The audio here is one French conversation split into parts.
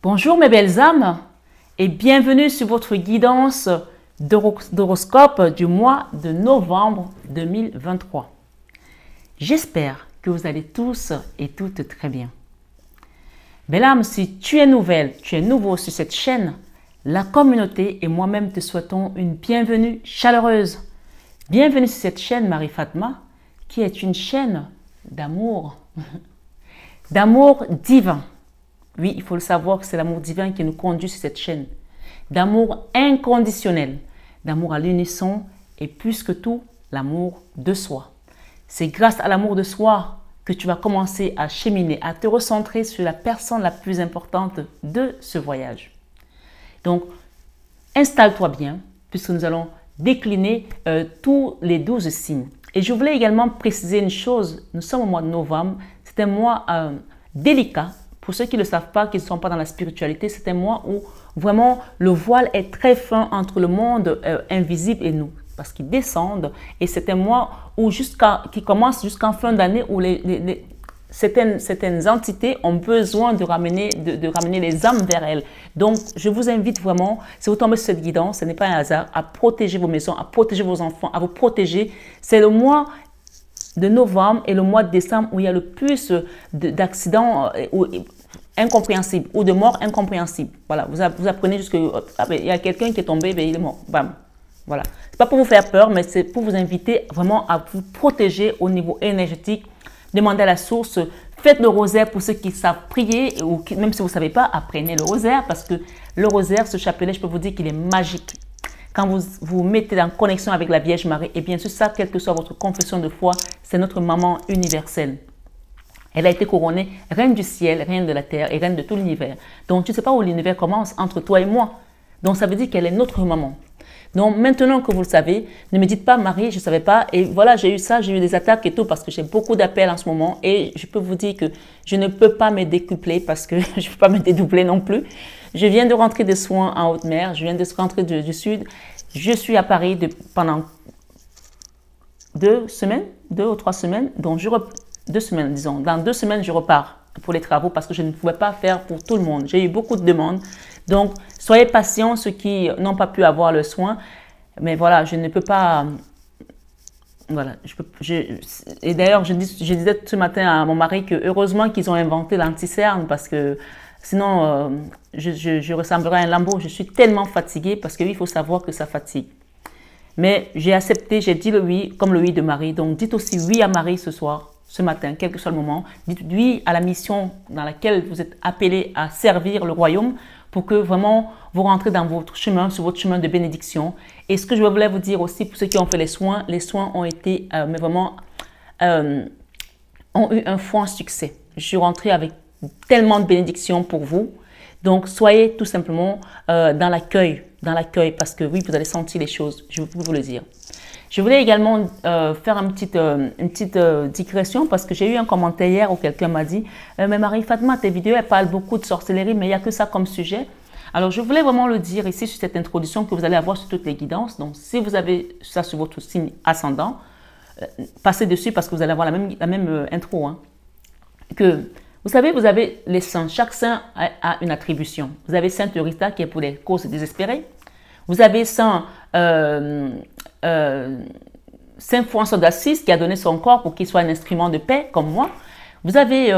Bonjour mes belles âmes et bienvenue sur votre guidance d'horoscope du mois de novembre 2023. J'espère que vous allez tous et toutes très bien. Belle âme, si tu es nouvelle, tu es nouveau sur cette chaîne, la communauté et moi-même te souhaitons une bienvenue chaleureuse. Bienvenue sur cette chaîne Marie Fatma qui est une chaîne d'amour, d'amour divin. Oui, il faut le savoir que c'est l'amour divin qui nous conduit sur cette chaîne. D'amour inconditionnel, d'amour à l'unisson et plus que tout, l'amour de soi. C'est grâce à l'amour de soi que tu vas commencer à cheminer, à te recentrer sur la personne la plus importante de ce voyage. Donc, installe-toi bien puisque nous allons décliner tous les 12 signes. Et je voulais également préciser une chose, nous sommes au mois de novembre, c'est un mois délicat. Pour ceux qui ne le savent pas, qui ne sont pas dans la spiritualité, c'est un mois où vraiment le voile est très fin entre le monde invisible et nous. Parce qu'ils descendent et c'est un mois où qui commence jusqu'en fin d'année où certaines entités ont besoin de ramener les âmes vers elles. Donc, je vous invite vraiment, si vous tombez sur cette guidance, ce n'est pas un hasard, à protéger vos maisons, à protéger vos enfants, à vous protéger. C'est le mois de novembre et le mois de décembre où il y a le plus d'accidents incompréhensibles ou de morts incompréhensibles. Voilà, vous apprenez juste que il y a quelqu'un qui est tombé, ben, il est mort. Bam. Voilà. C'est pas pour vous faire peur, mais c'est pour vous inviter vraiment à vous protéger au niveau énergétique. Demandez à la source, faites le rosaire pour ceux qui savent prier ou même si vous ne savez pas, apprenez le rosaire parce que le rosaire, ce chapelet, je peux vous dire qu'il est magique. Quand vous vous mettez en connexion avec la Vierge Marie, et bien sûr ça, quelle que soit votre confession de foi, c'est notre maman universelle. Elle a été couronnée reine du ciel, reine de la terre et reine de tout l'univers. Donc tu ne sais pas où l'univers commence, entre toi et moi. Donc ça veut dire qu'elle est notre maman. Donc maintenant que vous le savez, ne me dites pas Marie, je ne savais pas et voilà j'ai eu ça, j'ai eu des attaques et tout parce que j'ai beaucoup d'appels en ce moment et je peux vous dire que je ne peux pas me décupler parce que je ne peux pas me dédoubler non plus. Je viens de rentrer des soins en haute mer, je viens de rentrer du sud. Je suis à Paris pendant 2 ou 3 semaines, donc 2 semaines disons. Dans 2 semaines, je repars pour les travaux parce que je ne pouvais pas faire pour tout le monde. J'ai eu beaucoup de demandes. Donc, soyez patients ceux qui n'ont pas pu avoir le soin. Mais voilà, je ne peux pas... Voilà. Et d'ailleurs, je disais ce matin à mon mari que heureusement qu'ils ont inventé l'anti-cerne parce que sinon, je ressemblerais à un lambeau. Je suis tellement fatiguée parce qu'il faut savoir que ça fatigue. Mais j'ai accepté, j'ai dit le oui comme le oui de Marie. Donc, dites aussi oui à Marie ce soir. Ce matin, quel que soit le moment, dites oui à la mission dans laquelle vous êtes appelé à servir le royaume pour que vraiment vous rentrez dans votre chemin, sur votre chemin de bénédiction. Et ce que je voulais vous dire aussi pour ceux qui ont fait les soins ont été, mais vraiment, ont eu un franc succès. Je suis rentrée avec tellement de bénédictions pour vous. Donc, soyez tout simplement dans l'accueil parce que oui, vous allez sentir les choses, je peux vous le dire. Je voulais également faire une petite digression parce que j'ai eu un commentaire hier où quelqu'un m'a dit « Mais Marie Fatma, tes vidéos, elles parlent beaucoup de sorcellerie, mais il n'y a que ça comme sujet. » Alors, je voulais vraiment le dire ici sur cette introduction que vous allez avoir sur toutes les guidances. Donc, si vous avez ça sur votre signe ascendant, passez dessus parce que vous allez avoir la même intro. Hein. Vous savez, vous avez les saints. Chaque saint a une attribution. Vous avez Sainte Rita qui est pour les causes désespérées. Vous avez Saint François d'Assise qui a donné son corps pour qu'il soit un instrument de paix comme moi. Vous avez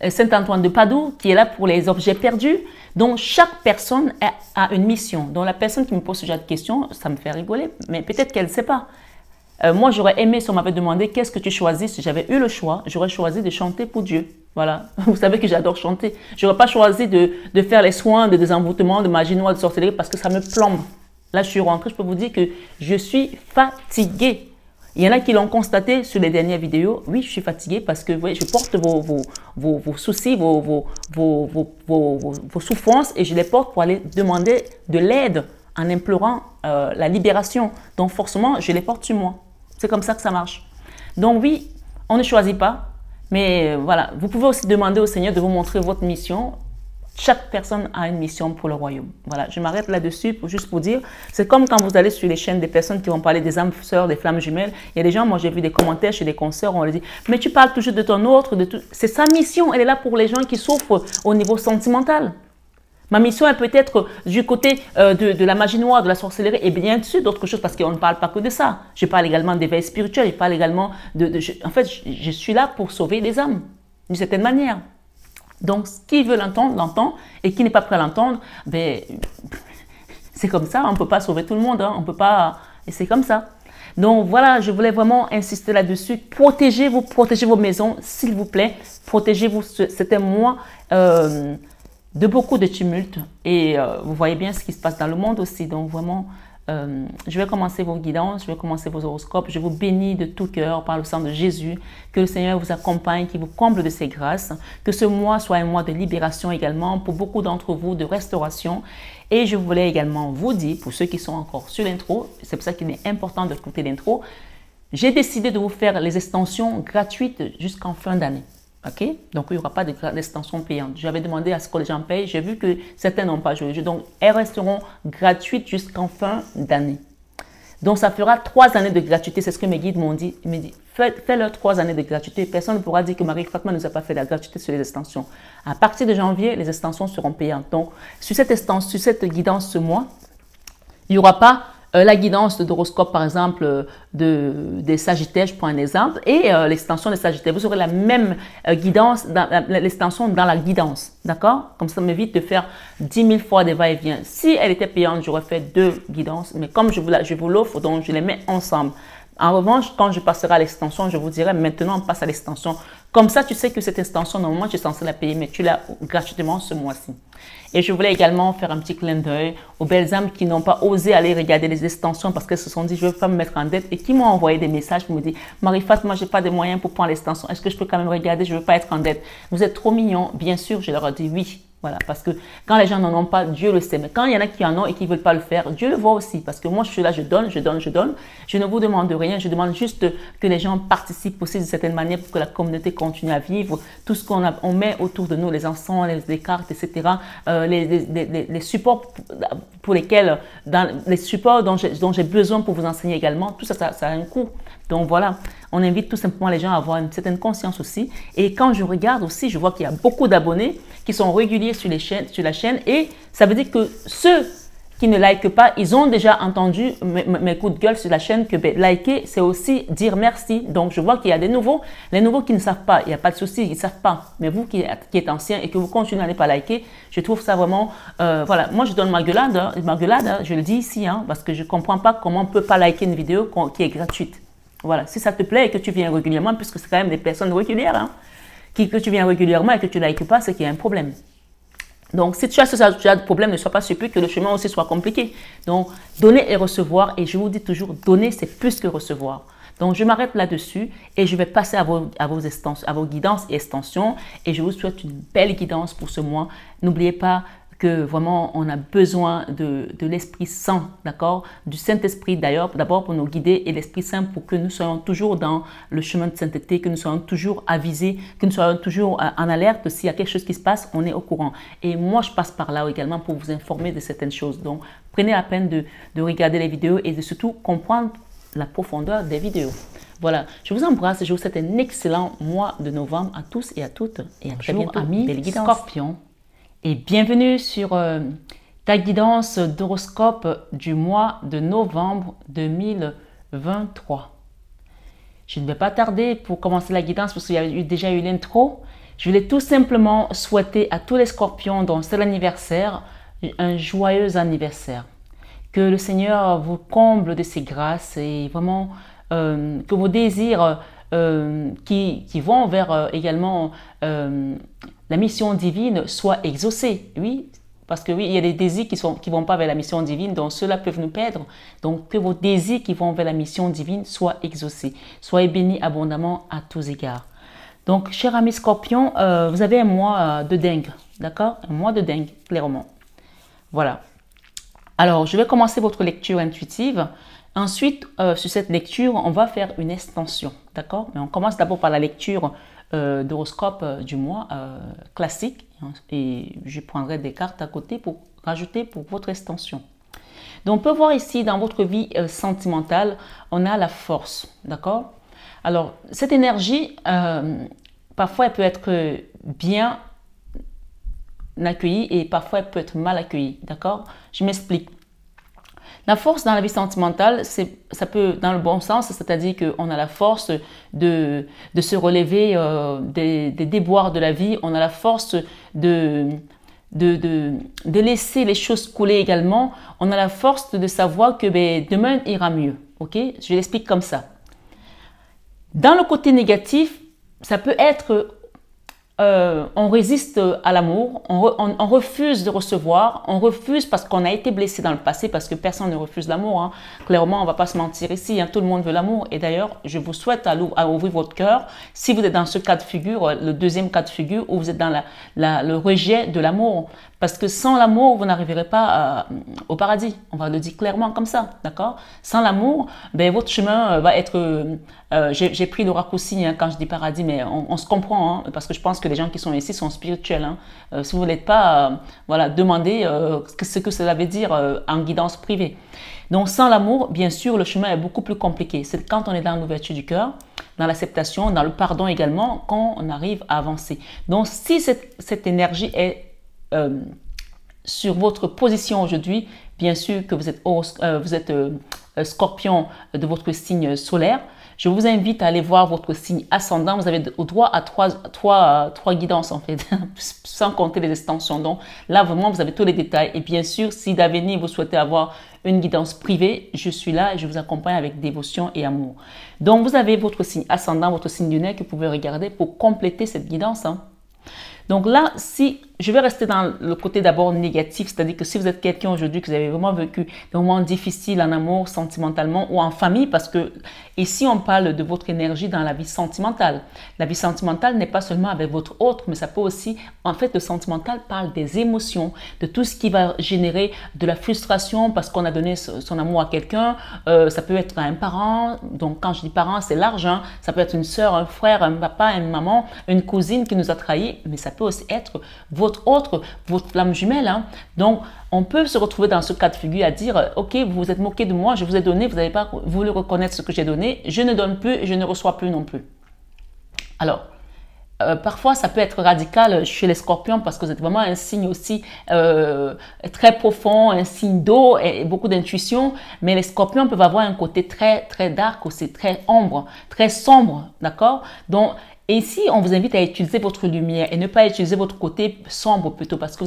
Saint Antoine de Padoue qui est là pour les objets perdus. Donc chaque personne a une mission. Donc la personne qui me pose ce genre de questions, ça me fait rigoler, mais peut-être qu'elle ne sait pas. Moi j'aurais aimé, si on m'avait demandé qu'est-ce que tu choisis, si j'avais eu le choix, j'aurais choisi de chanter pour Dieu. Voilà, vous savez que j'adore chanter. Je n'aurais pas choisi de faire les soins de désenvoûtement, de magie noire, de sorcellerie parce que ça me plombe. Là, je suis rentrée, je peux vous dire que je suis fatiguée. Il y en a qui l'ont constaté sur les dernières vidéos. Oui, je suis fatiguée parce que oui, je porte vos soucis, vos souffrances et je les porte pour aller demander de l'aide en implorant la libération. Donc, forcément, je les porte sur moi. C'est comme ça que ça marche. Donc, oui, on ne choisit pas. Mais voilà, vous pouvez aussi demander au Seigneur de vous montrer votre mission. Chaque personne a une mission pour le royaume. Voilà, je m'arrête là-dessus juste pour dire, c'est comme quand vous allez sur les chaînes des personnes qui vont parler des âmes sœurs, des flammes jumelles. Il y a des gens, moi j'ai vu des commentaires chez des consoeurs, on leur dit, mais tu parles toujours de ton autre, de tout. C'est sa mission, elle est là pour les gens qui souffrent au niveau sentimental. Ma mission, elle peut être du côté de la magie noire, de la sorcellerie et bien sûr d'autres choses parce qu'on ne parle pas que de ça. Je parle également d'éveil spirituel, je parle également en fait, je suis là pour sauver les âmes, d'une certaine manière. Donc, qui veut l'entendre, l'entend et qui n'est pas prêt à l'entendre, ben, c'est comme ça, on ne peut pas sauver tout le monde, hein, on peut pas, et c'est comme ça. Donc voilà, je voulais vraiment insister là-dessus. Protégez vos maisons, s'il vous plaît. Protégez-vous. C'était moi de beaucoup de tumultes et vous voyez bien ce qui se passe dans le monde aussi. Donc vraiment, je vais commencer vos guidances, je vais commencer vos horoscopes. Je vous bénis de tout cœur par le sang de Jésus. Que le Seigneur vous accompagne, qu'il vous comble de ses grâces. Que ce mois soit un mois de libération également pour beaucoup d'entre vous, de restauration. Et je voulais également vous dire, pour ceux qui sont encore sur l'intro, c'est pour ça qu'il est important d'écouter l'intro, j'ai décidé de vous faire les extensions gratuites jusqu'en fin d'année. Ok? Donc, il n'y aura pas d'extension payante. J'avais demandé à ce que les gens payent. J'ai vu que certains n'ont pas joué. Donc, elles resteront gratuites jusqu'en fin d'année. Donc, ça fera 3 années de gratuité. C'est ce que mes guides m'ont dit. Ils m'ont dit, fais-leur 3 années de gratuité. Personne ne pourra dire que Marie-Fatma ne nous a pas fait la gratuité sur les extensions. À partir de janvier, les extensions seront payantes. Donc, sur cette guidance ce mois, il n'y aura pas la guidance d'horoscope, par exemple, des Sagittaires, je prends un exemple, et l'extension des Sagittaires. Vous aurez la même guidance, l'extension dans la guidance, d'accord? Comme ça m'évite de faire 10 000 fois des va-et-vient. Si elle était payante, j'aurais fait 2 guidances, mais comme je vous l'offre, donc je les mets ensemble. En revanche, quand je passerai à l'extension, je vous dirai maintenant on passe à l'extension. Comme ça, tu sais que cette extension, normalement, tu es censé la payer, mais tu l'as gratuitement ce mois-ci. Et je voulais également faire un petit clin d'œil aux belles âmes qui n'ont pas osé aller regarder les extensions parce qu'elles se sont dit, je ne veux pas me mettre en dette et qui m'ont envoyé des messages pour me dire, Marie-Fat, moi, je n'ai pas de moyens pour prendre l'extension. Est-ce que je peux quand même regarder? Je ne veux pas être en dette. Vous êtes trop mignons. Bien sûr, je leur ai dit oui. Voilà, parce que quand les gens n'en ont pas, Dieu le sait. Mais quand il y en a qui en ont et qui ne veulent pas le faire, Dieu le voit aussi. Parce que moi, je suis là, je donne, je donne, je donne. Je ne vous demande rien. Je demande juste que les gens participent aussi de certaine manière pour que la communauté continue à vivre. Tout ce on met autour de nous, les encens, les cartes, etc. Les supports pour lesquels, les supports dont j'ai besoin pour vous enseigner également, tout ça, ça a un coût. Donc voilà, on invite tout simplement les gens à avoir une certaine conscience aussi. Et quand je regarde aussi, je vois qu'il y a beaucoup d'abonnés qui sont réguliers sur la chaîne et ça veut dire que ceux qui ne likent pas, ils ont déjà entendu mes coups de gueule sur la chaîne que liker, c'est aussi dire merci. Donc je vois qu'il y a des nouveaux, les nouveaux qui ne savent pas, il n'y a pas de souci, ils ne savent pas. Mais vous qui êtes ancien et que vous continuez à ne pas liker, je trouve ça vraiment, voilà, moi je donne ma gueulade, je le dis ici, parce que je ne comprends pas comment on ne peut pas liker une vidéo qui est gratuite. Voilà, si ça te plaît et que tu viens régulièrement, puisque c'est quand même des personnes régulières, que tu viens régulièrement et que tu ne likes pas, c'est qu'il y a un problème. Donc, si tu as ce genre de problème, ne sois pas surpris que le chemin aussi soit compliqué. Donc, donner et recevoir, et je vous dis toujours, donner, c'est plus que recevoir. Donc, je m'arrête là-dessus et je vais passer à vos guidances et extensions. Et je vous souhaite une belle guidance pour ce mois. N'oubliez pas que vraiment on a besoin de l'Esprit Saint, d'accord? Du Saint-Esprit d'ailleurs, d'abord pour nous guider et l'Esprit Saint pour que nous soyons toujours dans le chemin de sainteté, que nous soyons toujours avisés, que nous soyons toujours en alerte. S'il y a quelque chose qui se passe, on est au courant. Et moi, je passe par là également pour vous informer de certaines choses. Donc, prenez la peine de regarder les vidéos et de surtout comprendre la profondeur des vidéos. Voilà, je vous embrasse et je vous souhaite un excellent mois de novembre à tous et à toutes. Et à très bientôt, amis Scorpions. Et bienvenue sur ta guidance d'horoscope du mois de novembre 2023. Je ne vais pas tarder pour commencer la guidance parce qu'il y a déjà eu l'intro. Je voulais tout simplement souhaiter à tous les scorpions dont c'est l'anniversaire un joyeux anniversaire. Que le Seigneur vous comble de ses grâces et vraiment que vos désirs qui vont vers également la mission divine soit exaucée. Oui, parce que oui, il y a des désirs qui vont pas vers la mission divine, donc ceux-là peuvent nous perdre. Donc que vos désirs qui vont vers la mission divine soient exaucés. Soyez bénis abondamment à tous égards. Donc, chers amis scorpions, vous avez un mois de dingue, d'accord? Un mois de dingue, clairement. Voilà. Alors, je vais commencer votre lecture intuitive. Ensuite, sur cette lecture, on va faire une extension, d'accord? Mais on commence d'abord par la lecture d'horoscope du mois classique et je prendrai des cartes à côté pour rajouter pour votre extension. Donc, on peut voir ici dans votre vie sentimentale, on a la force, d'accord? Alors, cette énergie, parfois, elle peut être bien accueillie et parfois elle peut être mal accueillie. D'accord? Je m'explique. La force dans la vie sentimentale, ça peut dans le bon sens, c'est-à-dire qu'on a la force de se relever des déboires de la vie, on a la force de laisser les choses couler également, on a la force de savoir que demain ira mieux. Ok? Je l'explique comme ça. Dans le côté négatif, ça peut être on résiste à l'amour, on refuse de recevoir, on refuse parce qu'on a été blessé dans le passé, parce que personne ne refuse l'amour. Hein. Clairement, on ne va pas se mentir ici, hein, tout le monde veut l'amour. Et d'ailleurs, je vous souhaite à ouvrir votre cœur si vous êtes dans ce cas de figure, le deuxième cas de figure, où vous êtes dans le rejet de l'amour. Parce que sans l'amour, vous n'arriverez pas au paradis. On va le dire clairement comme ça, d'accord? Sans l'amour, votre chemin va être... j'ai pris le raccourci hein, quand je dis paradis, mais on se comprend, hein, parce que je pense que les gens qui sont ici sont spirituels. Hein. Si vous ne l'êtes pas, voilà, demandez ce que cela veut dire en guidance privée. Donc, sans l'amour, bien sûr, le chemin est beaucoup plus compliqué. C'est quand on est dans l'ouverture du cœur, dans l'acceptation, dans le pardon également, qu'on arrive à avancer. Donc, si cette énergie est sur votre position aujourd'hui, bien sûr que vous êtes scorpion de votre signe solaire, je vous invite à aller voir votre signe ascendant. Vous avez au droit à trois guidances en fait, sans compter les extensions. Donc là, vraiment, vous avez tous les détails. Et bien sûr, si d'avenir, vous souhaitez avoir une guidance privée, je suis là et je vous accompagne avec dévotion et amour. Donc, vous avez votre signe ascendant, votre signe lunaire que vous pouvez regarder pour compléter cette guidance. Hein. Donc là, si je vais rester dans le côté d'abord négatif, c'est-à-dire que si vous êtes quelqu'un aujourd'hui que vous avez vraiment vécu des moments difficiles en amour, sentimentalement ou en famille, parce que ici on parle de votre énergie dans la vie sentimentale. La vie sentimentale n'est pas seulement avec votre autre, mais ça peut aussi, en fait, le sentimental parle des émotions, de tout ce qui va générer de la frustration parce qu'on a donné son amour à quelqu'un. Ça peut être un parent, donc quand je dis parent, c'est large, hein. Ça peut être une soeur, un frère, un papa, une maman, une cousine qui nous a trahis, mais ça peut aussi être votre flamme jumelle. Hein. Donc, on peut se retrouver dans ce cas de figure à dire, ok, vous vous êtes moqué de moi, je vous ai donné, vous n'avez pas voulu reconnaître ce que j'ai donné, je ne donne plus et je ne reçois plus non plus. Alors, parfois, ça peut être radical chez les scorpions parce que vous êtes vraiment un signe aussi très profond, un signe d'eau et beaucoup d'intuition. Mais les scorpions peuvent avoir un côté très, très dark aussi, très ombre, très sombre, d'accord? Donc, et ici, on vous invite à utiliser votre lumière et ne pas utiliser votre côté sombre plutôt parce que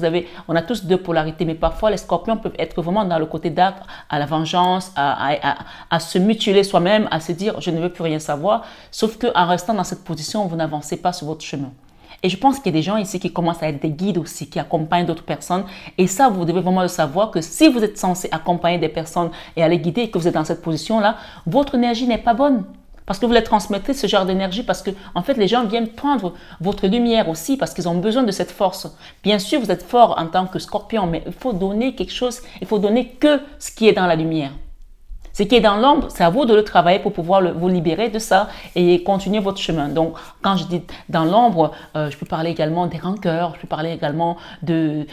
on a tous deux polarités, mais parfois les scorpions peuvent être vraiment dans le côté dark, à la vengeance, à se mutiler soi-même, à se dire je ne veux plus rien savoir, sauf qu'en restant dans cette position, vous n'avancez pas sur votre chemin. Et je pense qu'il y a des gens ici qui commencent à être des guides aussi, qui accompagnent d'autres personnes. Et ça, vous devez vraiment le savoir que si vous êtes censé accompagner des personnes et à les guider et que vous êtes dans cette position-là, votre énergie n'est pas bonne. Parce que vous les transmettez ce genre d'énergie, parce que en fait les gens viennent prendre votre lumière aussi, parce qu'ils ont besoin de cette force. Bien sûr, vous êtes fort en tant que scorpion, mais il faut donner quelque chose, il faut donner que ce qui est dans la lumière. Ce qui est dans l'ombre, c'est à vous de le travailler pour pouvoir vous libérer de ça et continuer votre chemin. Donc, quand je dis dans l'ombre, je peux parler également des rancœurs, je peux parler également de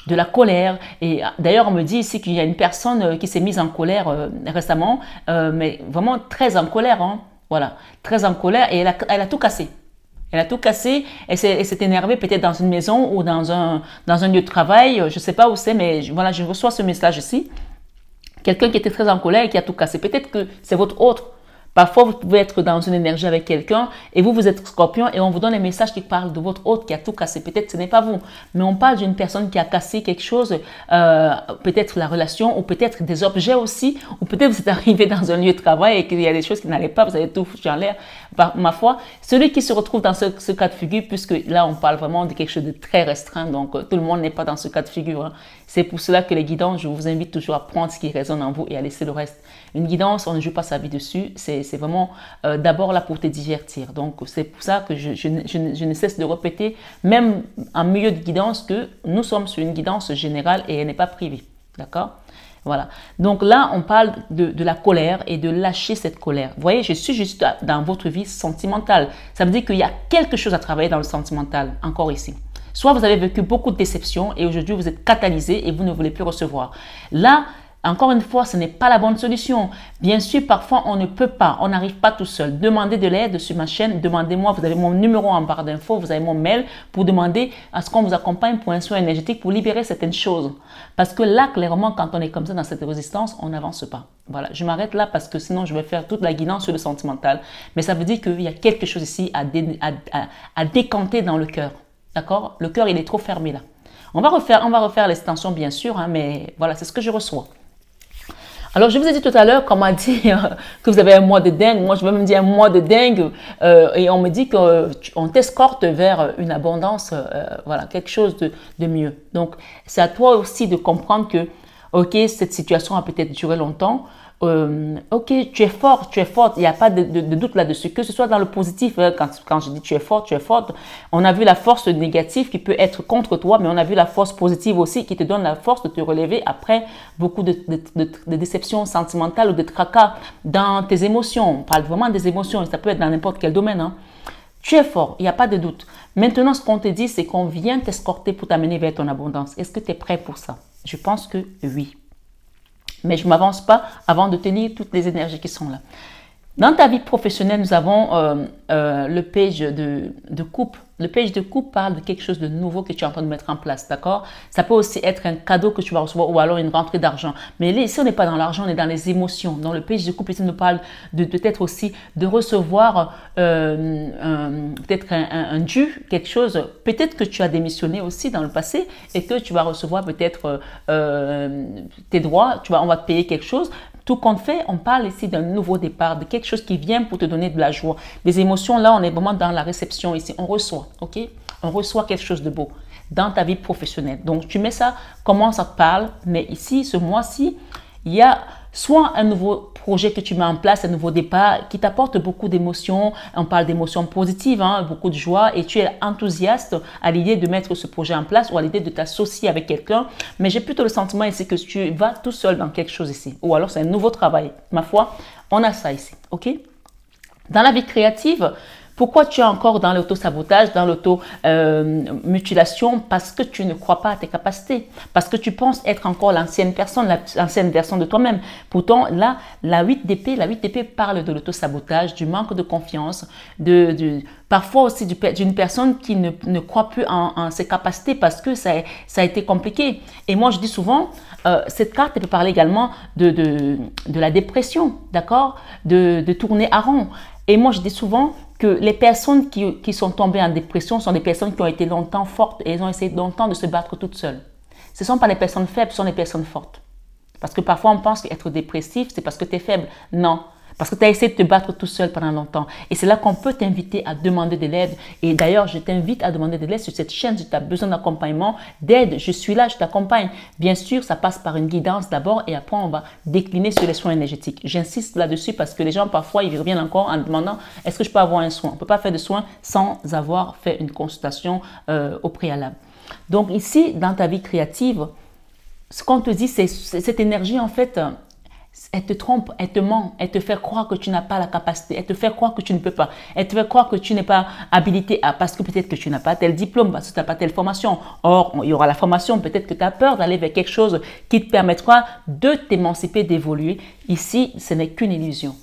la colère. Et d'ailleurs, on me dit ici qu'il y a une personne qui s'est mise en colère récemment, mais vraiment très en colère, hein, voilà, très en colère et elle a tout cassé. Elle a tout cassé, elle s'est énervée peut-être dans une maison ou dans un lieu de travail, je ne sais pas où c'est, mais voilà, je reçois ce message ici. Quelqu'un qui était très en colère et qui a tout cassé. Peut-être que c'est votre autre. Parfois, vous pouvez être dans une énergie avec quelqu'un et vous êtes scorpion et on vous donne un message qui parle de votre autre qui a tout cassé. Peut-être que ce n'est pas vous, mais on parle d'une personne qui a cassé quelque chose, peut-être la relation ou peut-être des objets aussi, ou peut-être vous êtes arrivé dans un lieu de travail et qu'il y a des choses qui n'allaient pas, vous avez tout foutu en l'air. Ma foi, celui qui se retrouve dans ce cas de figure, puisque là, on parle vraiment de quelque chose de très restreint, donc tout le monde n'est pas dans ce cas de figure. Hein. C'est pour cela que les guidances, je vous invite toujours à prendre ce qui résonne en vous et à laisser le reste. Une guidance, on ne joue pas sa vie dessus, c'est vraiment d'abord là pour te divertir. Donc, c'est pour ça que je ne cesse de répéter, même en milieu de guidance, que nous sommes sur une guidance générale et elle n'est pas privée. D'accord ? Voilà. Donc là, on parle de la colère et de lâcher cette colère. Vous voyez, je suis juste dans votre vie sentimentale. Ça veut dire qu'il y a quelque chose à travailler dans le sentimental, encore ici. Soit vous avez vécu beaucoup de déceptions et aujourd'hui vous êtes catalysé et vous ne voulez plus recevoir. Là, Encore une fois, ce n'est pas la bonne solution. Bien sûr, parfois, on ne peut pas, on n'arrive pas tout seul. Demandez de l'aide sur ma chaîne, demandez-moi, vous avez mon numéro en barre d'infos, vous avez mon mail pour demander à ce qu'on vous accompagne pour un soin énergétique, pour libérer certaines choses. Parce que là, clairement, quand on est comme ça dans cette résistance, on n'avance pas. Voilà, je m'arrête là parce que sinon, je vais faire toute la guidance sur le sentimental. Mais ça veut dire qu'il y a quelque chose ici à décanter dans le cœur. D'accord? Le cœur, il est trop fermé là. On va refaire l'extension, bien sûr, hein, mais voilà, c'est ce que je reçois. Alors, je vous ai dit tout à l'heure, qu'on m'a dit que vous avez un mois de dingue. Moi, je vais me dire un mois de dingue. Et on me dit qu'on t'escorte vers une abondance, voilà, quelque chose de mieux. Donc, c'est à toi aussi de comprendre que, ok, cette situation a peut-être duré longtemps. Ok, tu es fort, il n'y a pas de doute là-dessus, que ce soit dans le positif, hein, quand je dis tu es forte, on a vu la force négative qui peut être contre toi, mais on a vu la force positive aussi qui te donne la force de te relever après beaucoup de déceptions sentimentales ou de tracas dans tes émotions. On parle vraiment des émotions, ça peut être dans n'importe quel domaine, hein. Tu es fort, il n'y a pas de doute. Maintenant, ce qu'on te dit, c'est qu'on vient t'escorter pour t'amener vers ton abondance. Est-ce que tu es prêt pour ça? Je pense que oui. Mais je ne m'avance pas avant de tenir toutes les énergies qui sont là. Dans ta vie professionnelle, nous avons le page de coupe. Le page de coupe parle de quelque chose de nouveau que tu es en train de mettre en place, d'accord? Ça peut aussi être un cadeau que tu vas recevoir ou alors une rentrée d'argent. Mais ici, on n'est pas dans l'argent, on est dans les émotions. Dans le page de coupe, ici, on nous parle de peut-être aussi de recevoir peut-être un dû, quelque chose. Peut-être que tu as démissionné aussi dans le passé et que tu vas recevoir peut-être tes droits. On va te payer quelque chose. Tout compte fait, on parle ici d'un nouveau départ, de quelque chose qui vient pour te donner de la joie. Les émotions, là, on est vraiment dans la réception ici. On reçoit, ok? On reçoit quelque chose de beau dans ta vie professionnelle. Donc, tu mets ça, comment ça te parle. Mais ici, ce mois-ci, il y a soit un nouveau projet que tu mets en place, un nouveau départ qui t'apporte beaucoup d'émotions. On parle d'émotions positives, hein, beaucoup de joie et tu es enthousiaste à l'idée de mettre ce projet en place ou à l'idée de t'associer avec quelqu'un. Mais j'ai plutôt le sentiment ici que tu vas tout seul dans quelque chose ici. Ou alors c'est un nouveau travail. Ma foi, on a ça ici, ok? Dans la vie créative, pourquoi tu es encore dans l'auto-sabotage, dans l'auto-mutilation? Parce que tu ne crois pas à tes capacités. Parce que tu penses être encore l'ancienne personne, l'ancienne version de toi-même. Pourtant, là, la 8 d'épée parle de l'auto-sabotage, du manque de confiance, parfois aussi d'une personne qui ne croit plus en ses capacités parce que ça a été compliqué. Et moi, je dis souvent, cette carte elle peut parler également de la dépression, d'accord? De tourner à rond. Et moi, je dis souvent que les personnes qui sont tombées en dépression sont des personnes qui ont été longtemps fortes et elles ont essayé longtemps de se battre toutes seules. Ce ne sont pas les personnes faibles, ce sont les personnes fortes. Parce que parfois, on pense qu'être dépressif, c'est parce que tu es faible. Non, parce que tu as essayé de te battre tout seul pendant longtemps. Et c'est là qu'on peut t'inviter à demander de l'aide. Et d'ailleurs, je t'invite à demander de l'aide sur cette chaîne. Si tu as besoin d'accompagnement, d'aide, je suis là, je t'accompagne. Bien sûr, ça passe par une guidance d'abord et après, on va décliner sur les soins énergétiques. J'insiste là-dessus parce que les gens, parfois, ils reviennent encore en demandant « Est-ce que je peux avoir un soin ?» On ne peut pas faire de soins sans avoir fait une consultation au préalable. Donc ici, dans ta vie créative, ce qu'on te dit, c'est cette énergie, en fait, elle te trompe, elle te ment, elle te fait croire que tu n'as pas la capacité, elle te fait croire que tu ne peux pas, elle te fait croire que tu n'es pas habilité parce que peut-être que tu n'as pas tel diplôme, parce que tu n'as pas telle formation. Or, il y aura la formation, peut-être que tu as peur d'aller vers quelque chose qui te permettra de t'émanciper, d'évoluer. Ici, ce n'est qu'une illusion.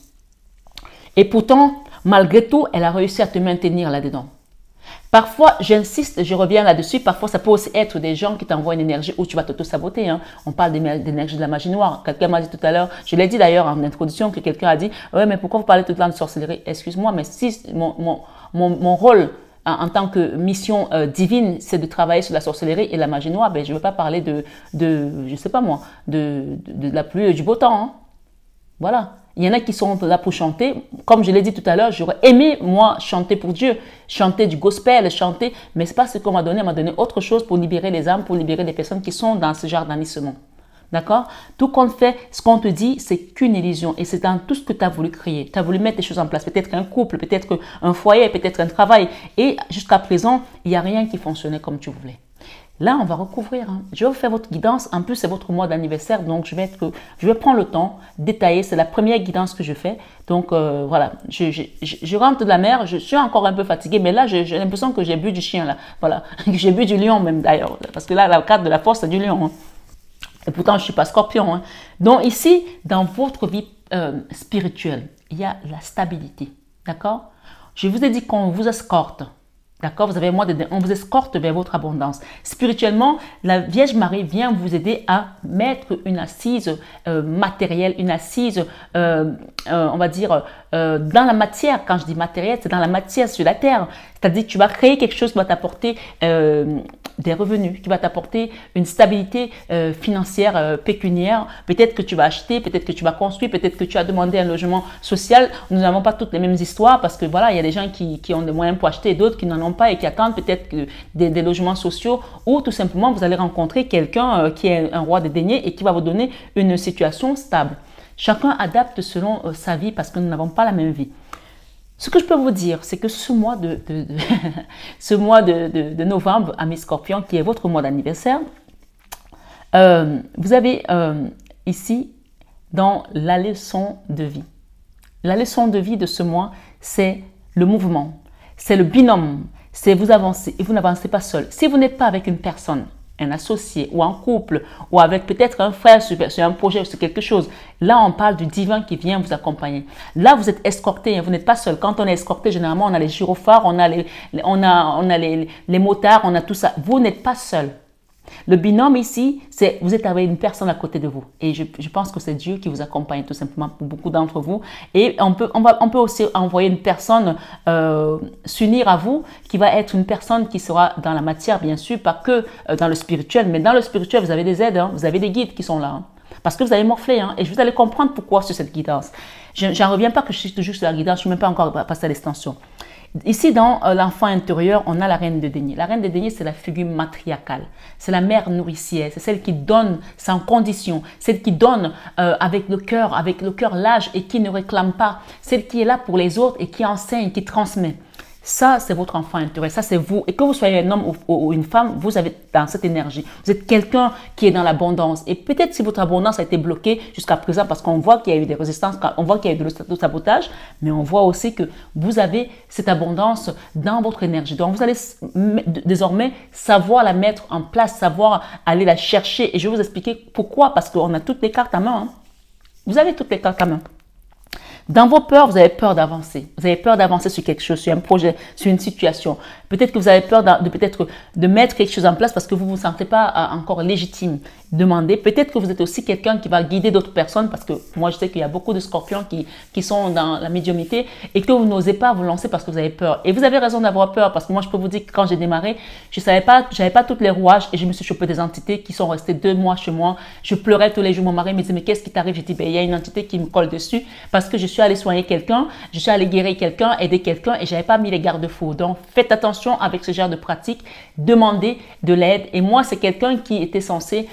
Et pourtant, malgré tout, elle a réussi à te maintenir là-dedans. Parfois, j'insiste, je reviens là-dessus, parfois ça peut aussi être des gens qui t'envoient une énergie où tu vas t'auto-saboter. Hein. On parle d'énergie de la magie noire. Quelqu'un m'a dit tout à l'heure, je l'ai dit d'ailleurs en introduction, que quelqu'un a dit « Ouais, mais pourquoi vous parlez tout le temps de sorcellerie ?» Excuse-moi, mais si mon rôle en tant que mission divine, c'est de travailler sur la sorcellerie et la magie noire, ben, je ne veux pas parler je sais pas moi, de la pluie et du beau temps. Hein. Voilà. Il y en a qui sont là pour chanter. Comme je l'ai dit tout à l'heure, j'aurais aimé, moi, chanter pour Dieu, chanter du gospel, chanter, mais ce n'est pas ce qu'on m'a donné. On m'a donné autre chose pour libérer les âmes, pour libérer les personnes qui sont dans ce genre d'enlissement. D'accord? Tout compte fait, ce qu'on te dit, c'est qu'une illusion. Et c'est dans tout ce que tu as voulu créer. Tu as voulu mettre des choses en place. Peut-être un couple, peut-être un foyer, peut-être un travail. Et jusqu'à présent, il n'y a rien qui fonctionnait comme tu voulais. Là, on va recouvrir. Hein. Je vais vous faire votre guidance. En plus, c'est votre mois d'anniversaire. Donc, je vais prendre le temps détaillé. C'est la première guidance que je fais. Donc, voilà. Je rentre de la mer. Je suis encore un peu fatiguée. Mais là, j'ai l'impression que j'ai bu du chien. Là. Voilà. J'ai bu du lion même d'ailleurs. Parce que là, la carte de la force, c'est du lion. Hein. Et pourtant, je ne suis pas scorpion. Hein. Donc ici, dans votre vie spirituelle, il y a la stabilité. D'accord? Je vous ai dit qu'on vous escorte. D'accord? Vous avez on vous escorte vers votre abondance. Spirituellement, la Vierge Marie vient vous aider à mettre une assise matérielle, une assise, on va dire, dans la matière. Quand je dis matériel, c'est dans la matière sur la terre. C'est-à-dire que tu vas créer quelque chose qui va t'apporter des revenus, qui va t'apporter une stabilité financière, pécuniaire. Peut-être que tu vas acheter, peut-être que tu vas construire, peut-être que tu as demandé un logement social. Nous n'avons pas toutes les mêmes histoires parce que voilà, il y a des gens qui ont des moyens pour acheter et d'autres qui n'en ont pas et qui attendent peut-être des logements sociaux ou tout simplement vous allez rencontrer quelqu'un qui est un roi des deniers et qui va vous donner une situation stable. Chacun adapte selon sa vie parce que nous n'avons pas la même vie. Ce que je peux vous dire, c'est que ce mois ce mois de novembre, amis Scorpions, qui est votre mois d'anniversaire, vous avez ici dans la leçon de vie. La leçon de vie de ce mois, c'est le mouvement, c'est le binôme, c'est vous avancez et vous n'avancez pas seul. Si vous n'êtes pas avec une personne, un associé ou en couple ou avec peut-être un frère sur un projet ou sur quelque chose. Là, on parle du divin qui vient vous accompagner. Là, vous êtes escorté, hein, vous n'êtes pas seul. Quand on est escorté, généralement, on a les gyrophares, on a les motards, on a tout ça. Vous n'êtes pas seul. Le binôme ici, c'est vous êtes avec une personne à côté de vous. Et je pense que c'est Dieu qui vous accompagne tout simplement pour beaucoup d'entre vous. Et on peut aussi envoyer une personne s'unir à vous qui va être une personne qui sera dans la matière, bien sûr, pas que dans le spirituel. Mais dans le spirituel, vous avez des aides, hein, vous avez des guides qui sont là. Hein, parce que vous avez morflé. Hein, et vous allez comprendre pourquoi sur cette guidance. J'en reviens pas que je suis toujours sur la guidance, je ne suis même pas encore passé à l'extension. Ici, dans l'enfant intérieur, on a la reine de denier. La reine de denier, c'est la figure matriarcale. C'est la mère nourricière. C'est celle qui donne sans condition. Celle qui donne avec le cœur large et qui ne réclame pas. Celle qui est là pour les autres et qui enseigne, qui transmet. Ça, c'est votre enfant intérieur. Ça, c'est vous. Et que vous soyez un homme ou une femme, vous avez dans cette énergie. Vous êtes quelqu'un qui est dans l'abondance. Et peut-être si votre abondance a été bloquée jusqu'à présent parce qu'on voit qu'il y a eu des résistances, on voit qu'il y a eu du sabotage, mais on voit aussi que vous avez cette abondance dans votre énergie. Donc, vous allez désormais savoir la mettre en place, savoir aller la chercher. Et je vais vous expliquer pourquoi. Parce qu'on a toutes les cartes à main. Hein. Vous avez toutes les cartes à main. Dans vos peurs, vous avez peur d'avancer. Vous avez peur d'avancer sur quelque chose, sur un projet, sur une situation. Peut-être que vous avez peur de mettre quelque chose en place parce que vous ne vous sentez pas encore légitime. Demandez. Peut-être que vous êtes aussi quelqu'un qui va guider d'autres personnes parce que moi, je sais qu'il y a beaucoup de scorpions qui sont dans la médiumnité et que vous n'osez pas vous lancer parce que vous avez peur. Et vous avez raison d'avoir peur parce que moi, je peux vous dire que quand j'ai démarré, je savais pas, j'avais pas toutes les rouages et je me suis chopé des entités qui sont restées 2 mois chez moi. Je pleurais tous les jours. Mon mari me disait, mais qu'est-ce qui t'arrive? J'ai dit, ben, il y a une entité qui me colle dessus parce que je suis allée soigner quelqu'un, je suis allée guérir quelqu'un, aider quelqu'un et j'avais pas mis les garde-fous. Donc, faites attention avec ce genre de pratique. Demandez de l'aide. Et moi, c'est quelqu'un qui était censé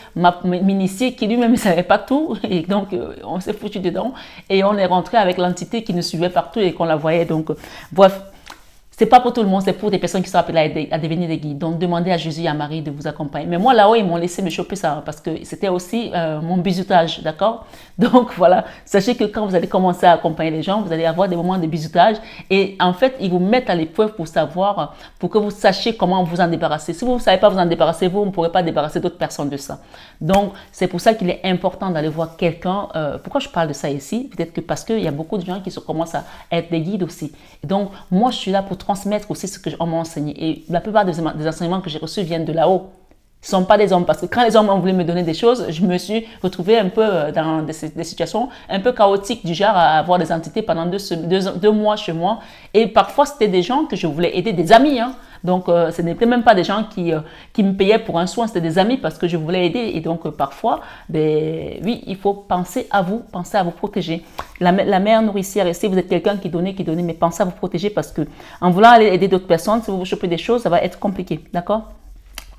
m'initier, qui lui-même ne savait pas tout. Et donc, on s'est foutu dedans et on est rentré avec l'entité qui nous suivait partout et qu'on la voyait. Donc, bref. C'est pas pour tout le monde, c'est pour des personnes qui sont appelées à devenir des guides. Donc, demandez à Jésus et à Marie de vous accompagner. Mais moi, là-haut, ils m'ont laissé me choper ça parce que c'était aussi mon bizutage, d'accord? Donc, voilà. Sachez que quand vous allez commencer à accompagner les gens, vous allez avoir des moments de bizutage. Et en fait, ils vous mettent à l'épreuve pour savoir, pour que vous sachiez comment vous en débarrasser. Si vous ne savez pas vous en débarrasser, vous ne pourrez pas débarrasser d'autres personnes de ça. Donc, c'est pour ça qu'il est important d'aller voir quelqu'un. Pourquoi je parle de ça ici? Peut-être que parce qu'il y a beaucoup de gens qui commencent à être des guides aussi. Et donc, moi, je suis là pour transmettre aussi ce qu'on m'a enseigné. Et la plupart des enseignements que j'ai reçus viennent de là-haut. Ce ne sont pas des hommes. Parce que quand les hommes ont voulu me donner des choses, je me suis retrouvée un peu dans des situations un peu chaotiques, du genre à avoir des entités pendant 2 mois chez moi. Et parfois, c'était des gens que je voulais aider, des amis. Hein. Donc, ce n'était même pas des gens qui me payaient pour un soin, c'était des amis parce que je voulais aider. Et donc, parfois, ben, oui, il faut penser à vous protéger. La mère nourricière, si vous êtes quelqu'un qui donnait, mais pensez à vous protéger parce que en voulant aller aider d'autres personnes, si vous vous chopez des choses, ça va être compliqué, d'accord?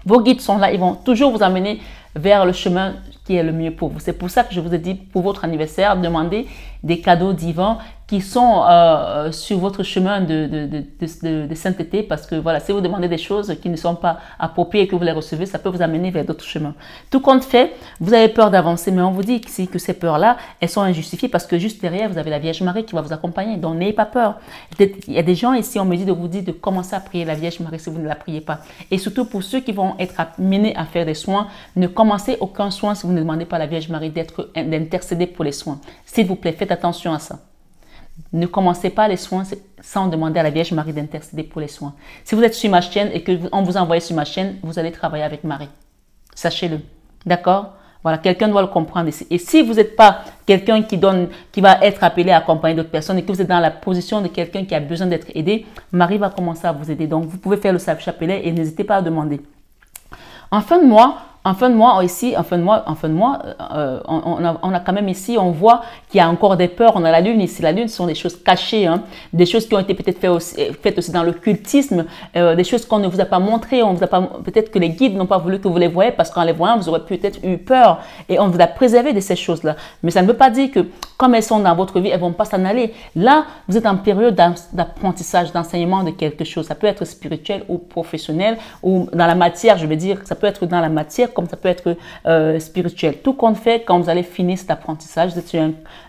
Vos guides sont là, ils vont toujours vous amener vers le chemin qui est le mieux pour vous. C'est pour ça que je vous ai dit, pour votre anniversaire, demandez des cadeaux divins qui sont sur votre chemin de sainteté, parce que voilà, si vous demandez des choses qui ne sont pas appropriées et que vous les recevez, ça peut vous amener vers d'autres chemins. Tout compte fait, vous avez peur d'avancer, mais on vous dit ici que ces peurs-là, elles sont injustifiées parce que juste derrière, vous avez la Vierge Marie qui va vous accompagner. Donc, n'ayez pas peur. Il y a des gens ici, on me dit de vous dire de commencer à prier la Vierge Marie si vous ne la priez pas. Et surtout pour ceux qui vont être amenés à faire des soins, ne commencez aucun soin si vous ne demandez pas à la Vierge Marie d'intercéder pour les soins. S'il vous plaît, faites attention à ça. Ne commencez pas les soins sans demander à la Vierge Marie d'intercéder pour les soins. Si vous êtes sur ma chaîne et qu'on vous envoie sur ma chaîne, vous allez travailler avec Marie. Sachez-le. D'accord? Voilà, quelqu'un doit le comprendre ici. Et si vous n'êtes pas quelqu'un qui va être appelé à accompagner d'autres personnes et que vous êtes dans la position de quelqu'un qui a besoin d'être aidé, Marie va commencer à vous aider. Donc, vous pouvez faire le chapelet et n'hésitez pas à demander. En fin de mois, on a quand même ici, on voit qu'il y a encore des peurs. On a la lune ici. La lune, ce sont des choses cachées, hein, des choses qui ont été peut-être faites aussi dans l'occultisme, des choses qu'on ne vous a pas montrées. Peut-être que les guides n'ont pas voulu que vous les voyez parce qu'en les voyant, vous aurez peut-être eu peur et on vous a préservé de ces choses-là. Mais ça ne veut pas dire que comme elles sont dans votre vie, elles ne vont pas s'en aller. Là, vous êtes en période d'apprentissage, d'enseignement de quelque chose. Ça peut être spirituel ou professionnel ou dans la matière, je veux dire, ça peut être dans la matière comme ça peut être spirituel. Tout compte fait, quand vous allez finir cet apprentissage, vous êtes sur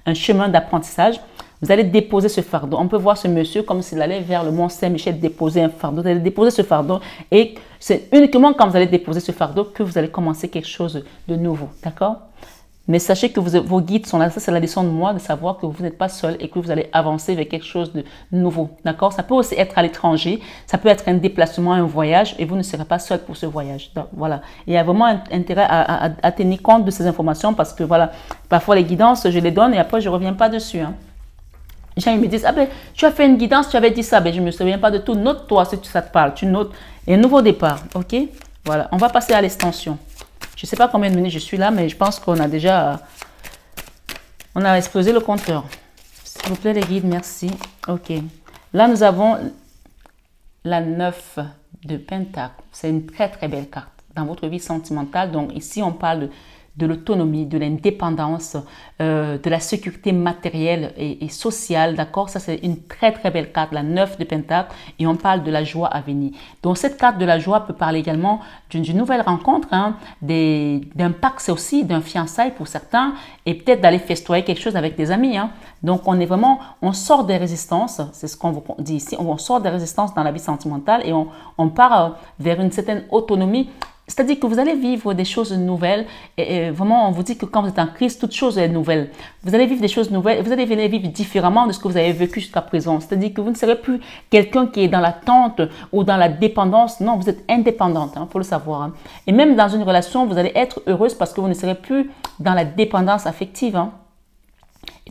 un chemin d'apprentissage, vous allez déposer ce fardeau. On peut voir ce monsieur comme s'il allait vers le mont Saint-Michel déposer un fardeau. Vous allez déposer ce fardeau et c'est uniquement quand vous allez déposer ce fardeau que vous allez commencer quelque chose de nouveau. D'accord? Mais sachez que vos guides sont là. Ça, c'est la leçon de moi, de savoir que vous n'êtes pas seul et que vous allez avancer vers quelque chose de nouveau. D'accord? Ça peut aussi être à l'étranger. Ça peut être un déplacement, un voyage et vous ne serez pas seul pour ce voyage. Donc, voilà. Il y a vraiment intérêt à tenir compte de ces informations parce que, voilà, parfois les guidances, je les donne et après, je ne reviens pas dessus. Hein. Les gens ils me disent, ah ben, tu as fait une guidance, tu avais dit ça. Ben, je ne me souviens pas de tout. Note-toi si ça te parle. Tu notes. Et un nouveau départ. OK? Voilà. On va passer à l'extension. Je ne sais pas combien de minutes je suis là, mais je pense qu'on a déjà... On a explosé le compteur. S'il vous plaît, les guides, merci. OK. Là, nous avons la 9 de Pentacle. C'est une très, très belle carte dans votre vie sentimentale. Donc, ici, on parle de l'autonomie, de l'indépendance, de la sécurité matérielle et sociale, d'accord? Ça, c'est une très, très belle carte, la 9 de Pentacle, et on parle de la joie à venir. Donc, cette carte de la joie peut parler également d'une nouvelle rencontre, hein, d'un pacte aussi, d'un fiançailles pour certains, et peut-être d'aller festoyer quelque chose avec des amis. Hein. Donc, on sort des résistances, c'est ce qu'on vous dit ici, on sort des résistances dans la vie sentimentale et on part vers une certaine autonomie. C'est-à-dire que vous allez vivre des choses nouvelles et vraiment, on vous dit que quand vous êtes en crise, toute chose est nouvelle. Vous allez vivre des choses nouvelles, vous allez vivre différemment de ce que vous avez vécu jusqu'à présent. C'est-à-dire que vous ne serez plus quelqu'un qui est dans l'attente ou dans la dépendance. Non, vous êtes indépendante, il faut le savoir. Hein. Et même dans une relation, vous allez être heureuse parce que vous ne serez plus dans la dépendance affective. Hein.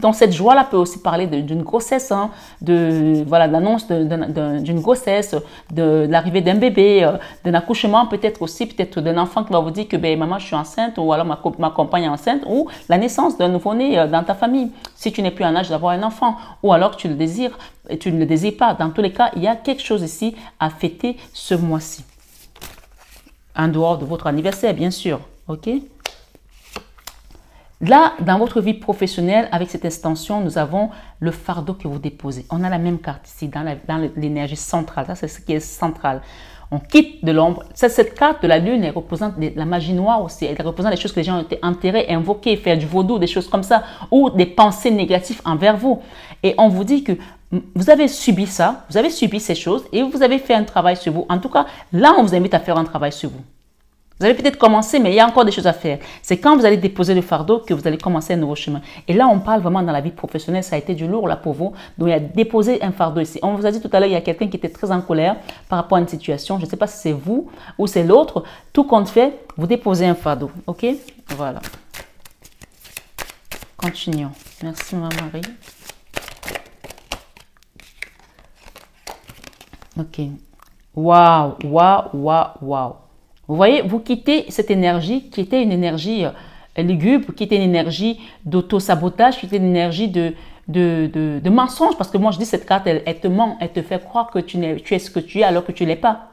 Donc, cette joie-là peut aussi parler d'une grossesse, hein, de l'annonce d'une grossesse, de l'arrivée d'un bébé, d'un accouchement, peut-être d'un enfant qui va vous dire que ben, maman, je suis enceinte, ou alors ma compagne est enceinte, ou la naissance d'un nouveau-né dans ta famille, si tu n'es plus en âge d'avoir un enfant, ou alors que tu le désires et tu ne le désires pas. Dans tous les cas, il y a quelque chose ici à fêter ce mois-ci. En dehors de votre anniversaire, bien sûr. OK? Là, dans votre vie professionnelle, avec cette extension, nous avons le fardeau que vous déposez. On a la même carte ici, dans l'énergie centrale. Ça, c'est ce qui est central. On quitte de l'ombre. Cette carte de la lune, elle représente la magie noire aussi. Elle représente les choses que les gens ont été enterrés, invoqués, faire du vaudou, des choses comme ça, ou des pensées négatives envers vous. Et on vous dit que vous avez subi ça, vous avez subi ces choses et vous avez fait un travail sur vous. En tout cas, là, on vous invite à faire un travail sur vous. Vous avez peut-être commencé, mais il y a encore des choses à faire. C'est quand vous allez déposer le fardeau que vous allez commencer un nouveau chemin. Et là, on parle vraiment dans la vie professionnelle. Ça a été du lourd là pour vous. Donc, il y a déposé un fardeau ici. On vous a dit tout à l'heure, il y a quelqu'un qui était très en colère par rapport à une situation. Je ne sais pas si c'est vous ou c'est l'autre. Tout compte fait, vous déposez un fardeau. OK? Voilà. Continuons. Merci, Maman Marie. OK. Waouh, waouh, waouh, waouh. Vous voyez, vous quittez cette énergie qui était une énergie lugubre, qui était une énergie d'auto-sabotage, qui était une énergie de mensonge. Parce que moi, je dis, cette carte, elle te ment, elle te fait croire que tu es ce que tu es alors que tu ne l'es pas.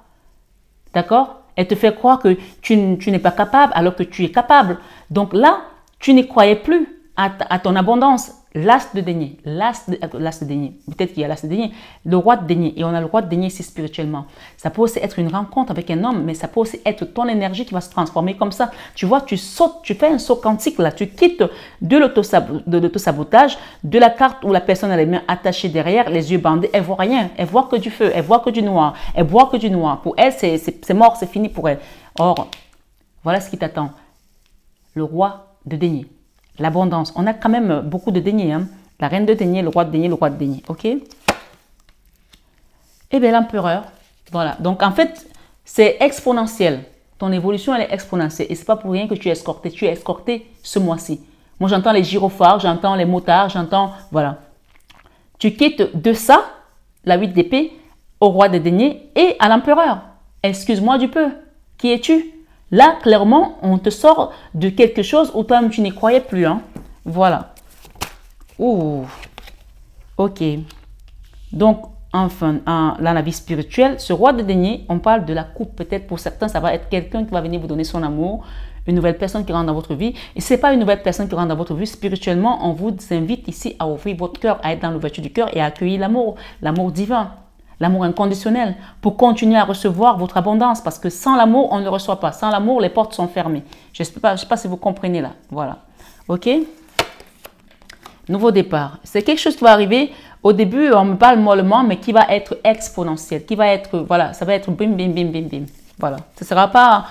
D'accord? Elle te fait croire que tu n'es pas capable alors que tu es capable. Donc là, tu n'y croyais plus à ton abondance. l'as de denier, l'as de denier, peut-être qu'il y a l'as de denier, le roi de denier, et on a le roi de denier ici spirituellement. Ça peut aussi être une rencontre avec un homme, mais ça peut aussi être ton énergie qui va se transformer comme ça. Tu vois, tu sautes, tu fais un saut quantique là, tu quittes de l'autosabotage, de la carte où la personne a les mains attachées derrière, les yeux bandés, elle voit rien, elle voit que du feu, elle voit que du noir, elle voit que du noir. Pour elle, c'est mort, c'est fini pour elle. Or, voilà ce qui t'attend. Le roi de denier. L'abondance. On a quand même beaucoup de deniers. Hein? La reine de denier, le roi de denier, le roi de denier. OK? Eh bien, l'empereur. Voilà. Donc, en fait, c'est exponentiel. Ton évolution, elle est exponentielle. Et ce n'est pas pour rien que tu es escorté. Tu es escorté ce mois-ci. Moi, j'entends les gyrophares, j'entends les motards, j'entends... Voilà. Tu quittes de ça, la 8 d'épée, au roi de denier et à l'empereur. Excuse-moi du peu. Qui es-tu? Là, clairement, on te sort de quelque chose où toi-même tu n'y croyais plus. Hein. Voilà. Ouh. Ok. Donc, enfin, là, la vie spirituelle, ce roi de denier, on parle de la coupe. Peut-être pour certains, ça va être quelqu'un qui va venir vous donner son amour, une nouvelle personne qui rentre dans votre vie. Et ce n'est pas une nouvelle personne qui rentre dans votre vie. Spirituellement, on vous invite ici à ouvrir votre cœur, à être dans l'ouverture du cœur et à accueillir l'amour divin. L'amour inconditionnel, pour continuer à recevoir votre abondance. Parce que sans l'amour, on ne reçoit pas. Sans l'amour, les portes sont fermées. Je ne sais pas si vous comprenez là. Voilà. OK? Nouveau départ. C'est quelque chose qui va arriver. Au début, on me parle mollement, mais qui va être exponentiel. Qui va être, voilà, ça va être bim, bim, bim, bim, bim. Voilà. Ce ne sera pas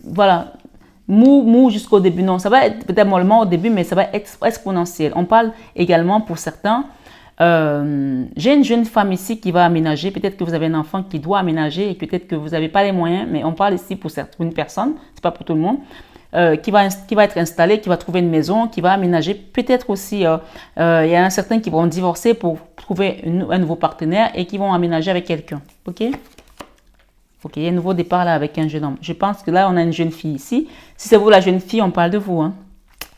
voilà, mou jusqu'au début. Non, ça va être peut-être mollement au début, mais ça va être exponentiel. On parle également pour certains. J'ai une jeune femme ici qui va aménager. Peut-être que vous avez un enfant qui doit aménager et peut-être que vous n'avez pas les moyens, mais on parle ici pour certaines personnes, c'est pas pour tout le monde, qui va être installé, qui va trouver une maison, qui va aménager. Peut-être aussi, il y en a certains qui vont divorcer pour trouver un nouveau partenaire et qui vont aménager avec quelqu'un. OK? OK, il y a un nouveau départ là avec un jeune homme. Je pense que là, on a une jeune fille ici. Si c'est vous la jeune fille, on parle de vous. Hein?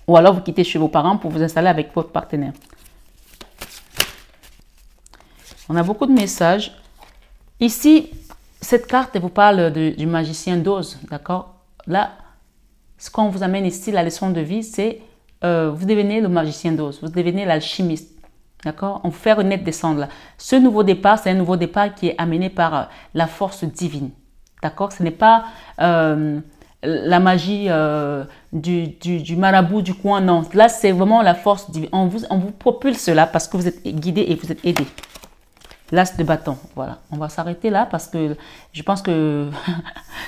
Ou alors, vous quittez chez vos parents pour vous installer avec votre partenaire. On a beaucoup de messages. Ici, cette carte, elle vous parle du magicien d'Oz, d'accord? Là, ce qu'on vous amène ici, la leçon de vie, c'est vous devenez le magicien d'Oz, vous devenez l'alchimiste, d'accord? On vous fait renaître descendre là. Ce nouveau départ, c'est un nouveau départ qui est amené par la force divine, d'accord? Ce n'est pas la magie du marabout du coin, non. Là, c'est vraiment la force divine. On vous propulse là parce que vous êtes guidé et vous êtes aidé. L'as de bâton, voilà. On va s'arrêter là parce que je pense que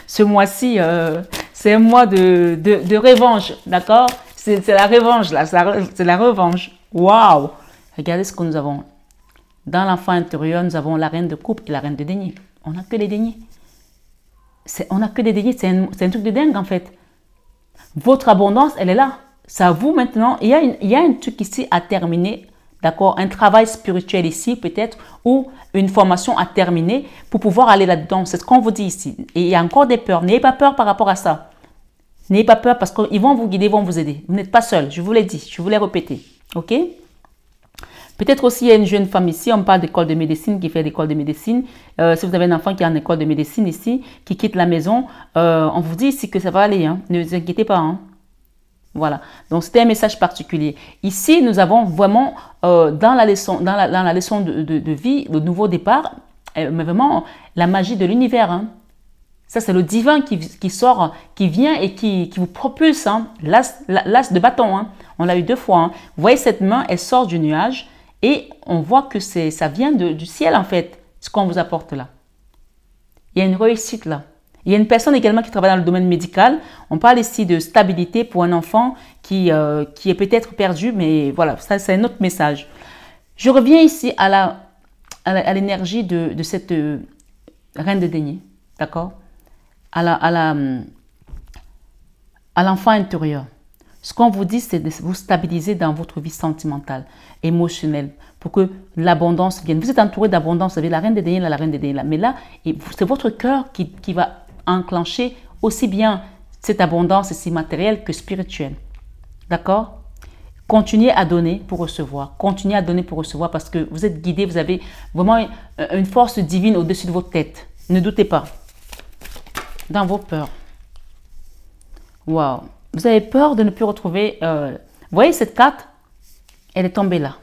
ce mois-ci, c'est un mois de revanche, d'accord? C'est la revanche, là. C'est la revanche. Waouh! Regardez ce que nous avons. Dans l'enfant intérieur, nous avons la reine de coupe et la reine de denier. On n'a que les deniers. On n'a que des deniers. C'est un truc de dingue, en fait. Votre abondance, elle est là. C'est à vous maintenant. Il y a un truc ici à terminer. D'accord, un travail spirituel ici peut-être ou une formation à terminer pour pouvoir aller là-dedans. C'est ce qu'on vous dit ici. Et il y a encore des peurs. N'ayez pas peur par rapport à ça. N'ayez pas peur parce qu'ils vont vous guider, ils vont vous aider. Vous n'êtes pas seul. Je vous l'ai dit, je vous l'ai répété. OK? Peut-être aussi il y a une jeune femme ici. On parle d'école de médecine qui fait l'école de médecine. Si vous avez un enfant qui est en école de médecine ici, qui quitte la maison, on vous dit ici que ça va aller. Hein. Ne vous inquiétez pas. Hein. Voilà, donc c'était un message particulier. Ici, nous avons vraiment dans la leçon de vie, le nouveau départ, mais vraiment la magie de l'univers. Hein. Ça, c'est le divin qui sort, qui vient et qui vous propulse. Hein. L'as de bâton, hein. On l'a eu 2 fois. Hein. Vous voyez cette main, elle sort du nuage et on voit que ça vient du ciel en fait, ce qu'on vous apporte là. Il y a une réussite là. Il y a une personne également qui travaille dans le domaine médical. On parle ici de stabilité pour un enfant qui est peut-être perdu, mais voilà, ça c'est un autre message. Je reviens ici à l'énergie de cette reine de denier, d'accord? À l'enfant intérieur. Ce qu'on vous dit, c'est de vous stabiliser dans votre vie sentimentale, émotionnelle, pour que l'abondance vienne. Vous êtes entouré d'abondance, vous avez la reine de denier, la reine de denier, là. Mais là, c'est votre cœur qui va enclencher aussi bien cette abondance ici matérielle que spirituelle. D'accord? Continuez à donner pour recevoir. Continuez à donner pour recevoir parce que vous êtes guidé, vous avez vraiment une force divine au-dessus de votre tête. Ne doutez pas. Dans vos peurs. Waouh! Vous avez peur de ne plus retrouver voyez cette carte? Elle est tombée là,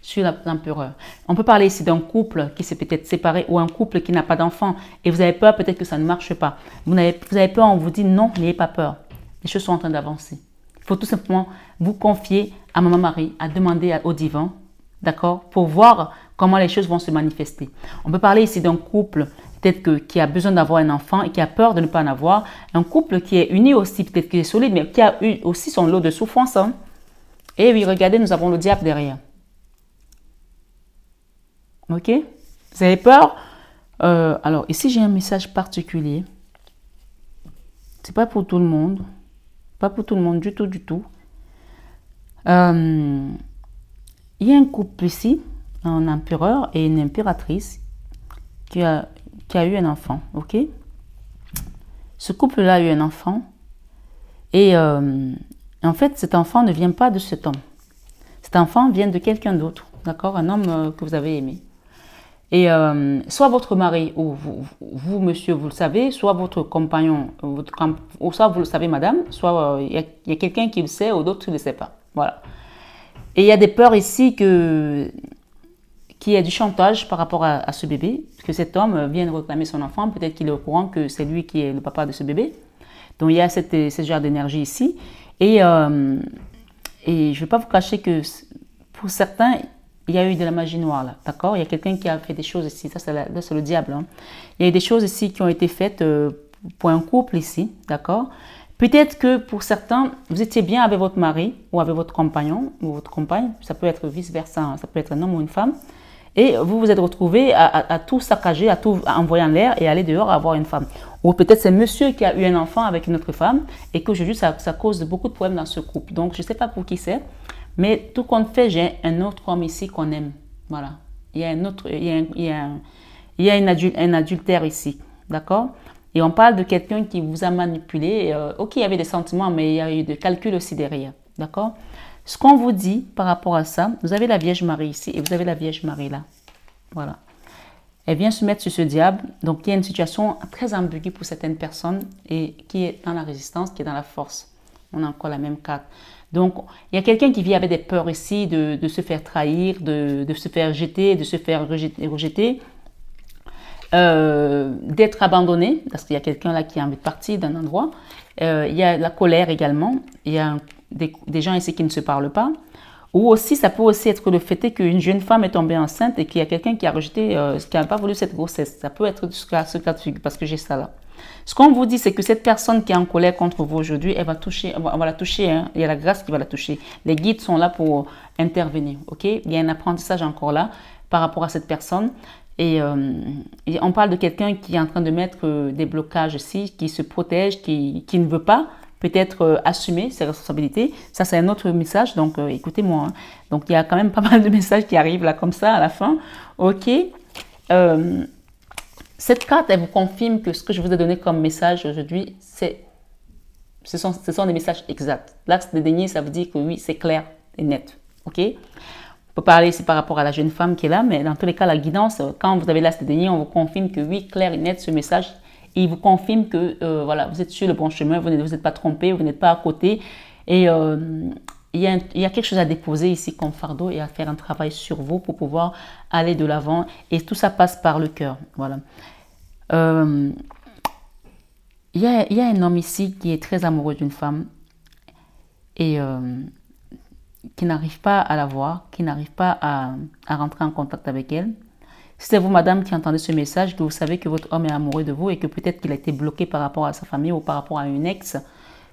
sur l'empereur. On peut parler ici d'un couple qui s'est peut-être séparé ou un couple qui n'a pas d'enfant et vous avez peur peut-être que ça ne marche pas. Vous avez peur, on vous dit non, n'ayez pas peur. Les choses sont en train d'avancer. Il faut tout simplement vous confier à Maman Marie, à demander au divin, d'accord, pour voir comment les choses vont se manifester. On peut parler ici d'un couple peut-être qui a besoin d'avoir un enfant et qui a peur de ne pas en avoir. Un couple qui est uni aussi, peut-être qui est solide, mais qui a eu aussi son lot de souffrance. Hein. Et oui, regardez, nous avons le diable derrière. Ok? Vous avez peur? Alors, ici, j'ai un message particulier. C'est pas pour tout le monde. Pas pour tout le monde du tout, du tout. Il y a un couple ici, un empereur et une impératrice qui a eu un enfant, ok? Ce couple-là a eu un enfant et en fait, cet enfant ne vient pas de cet homme. Cet enfant vient de quelqu'un d'autre, d'accord? Un homme que vous avez aimé. Et soit votre mari ou vous, monsieur, vous le savez, soit votre compagnon, ou soit vous le savez, madame, soit il y a quelqu'un qui le sait ou d'autres qui ne le sait pas. Voilà. Et il y a des peurs ici qu'il y ait du chantage par rapport à ce bébé, que cet homme vienne réclamer son enfant, peut-être qu'il est au courant que c'est lui qui est le papa de ce bébé. Donc il y a ce genre d'énergie ici. Et je ne vais pas vous cacher que pour certains, il y a eu de la magie noire là, d'accord? Il y a quelqu'un qui a fait des choses ici, ça c'est le diable. Hein. Il y a eu des choses ici qui ont été faites pour un couple ici, d'accord? Peut-être que pour certains, vous étiez bien avec votre mari ou avec votre compagnon ou votre compagne, ça peut être vice-versa, hein. Ça peut être un homme ou une femme, et vous vous êtes retrouvé à tout saccager, à tout envoyer en l'air et aller dehors avoir une femme. Ou peut-être c'est monsieur qui a eu un enfant avec une autre femme et qu'aujourd'hui ça cause beaucoup de problèmes dans ce couple. Donc je ne sais pas pour qui c'est. Mais tout compte fait, j'ai un autre homme ici qu'on aime. Voilà. Il y a un autre, il y a un adultère ici. D'accord? Et on parle de quelqu'un qui vous a manipulé. Ok, il y avait des sentiments, mais il y a eu des calculs aussi derrière. D'accord? Ce qu'on vous dit par rapport à ça, vous avez la Vierge Marie ici et vous avez la Vierge Marie là. Voilà. Elle vient se mettre sur ce diable. Donc, il y a une situation très ambiguë pour certaines personnes et qui est dans la résistance, qui est dans la force. On a encore la même carte. Donc, il y a quelqu'un qui vit avec des peurs ici de se faire trahir, de se faire jeter, de se faire rejeter, d'être abandonné, parce qu'il y a quelqu'un là qui a envie de partir d'un endroit. Il y a la colère également. Il y a des gens ici qui ne se parlent pas. Ou aussi, ça peut aussi être le fait qu'une jeune femme est tombée enceinte et qu'il y a quelqu'un qui a rejeté, qui n'a pas voulu cette grossesse. Ça peut être ce cas de figure, parce que j'ai ça là. Ce qu'on vous dit, c'est que cette personne qui est en colère contre vous aujourd'hui, on va la toucher. Hein. Il y a la grâce qui va la toucher. Les guides sont là pour intervenir. Ok? Il y a un apprentissage encore là par rapport à cette personne. Et on parle de quelqu'un qui est en train de mettre des blocages ici, qui se protège, qui ne veut pas peut-être assumer ses responsabilités. Ça, c'est un autre message. Donc, écoutez-moi. Hein. Donc, il y a quand même pas mal de messages qui arrivent là comme ça à la fin. Ok? Cette carte, elle vous confirme que ce que je vous ai donné comme message aujourd'hui, ce sont des messages exacts. L'axe de denier, ça veut dire que oui, c'est clair et net. Ok? On peut parler ici par rapport à la jeune femme qui est là, mais dans tous les cas, la guidance, quand vous avez l'axe de denier, on vous confirme que oui, clair et net, ce message, il vous confirme que voilà, vous êtes sur le bon chemin, vous n'êtes pas trompé, vous n'êtes pas à côté. Et il y a quelque chose à déposer ici comme fardeau et à faire un travail sur vous pour pouvoir aller de l'avant. Et tout ça passe par le cœur. Voilà. Il y a un homme ici qui est très amoureux d'une femme et qui n'arrive pas à la voir, qui n'arrive pas à rentrer en contact avec elle. Si c'est vous, madame, qui entendez ce message, que vous savez que votre homme est amoureux de vous et que peut-être qu'il a été bloqué par rapport à sa famille ou par rapport à une ex,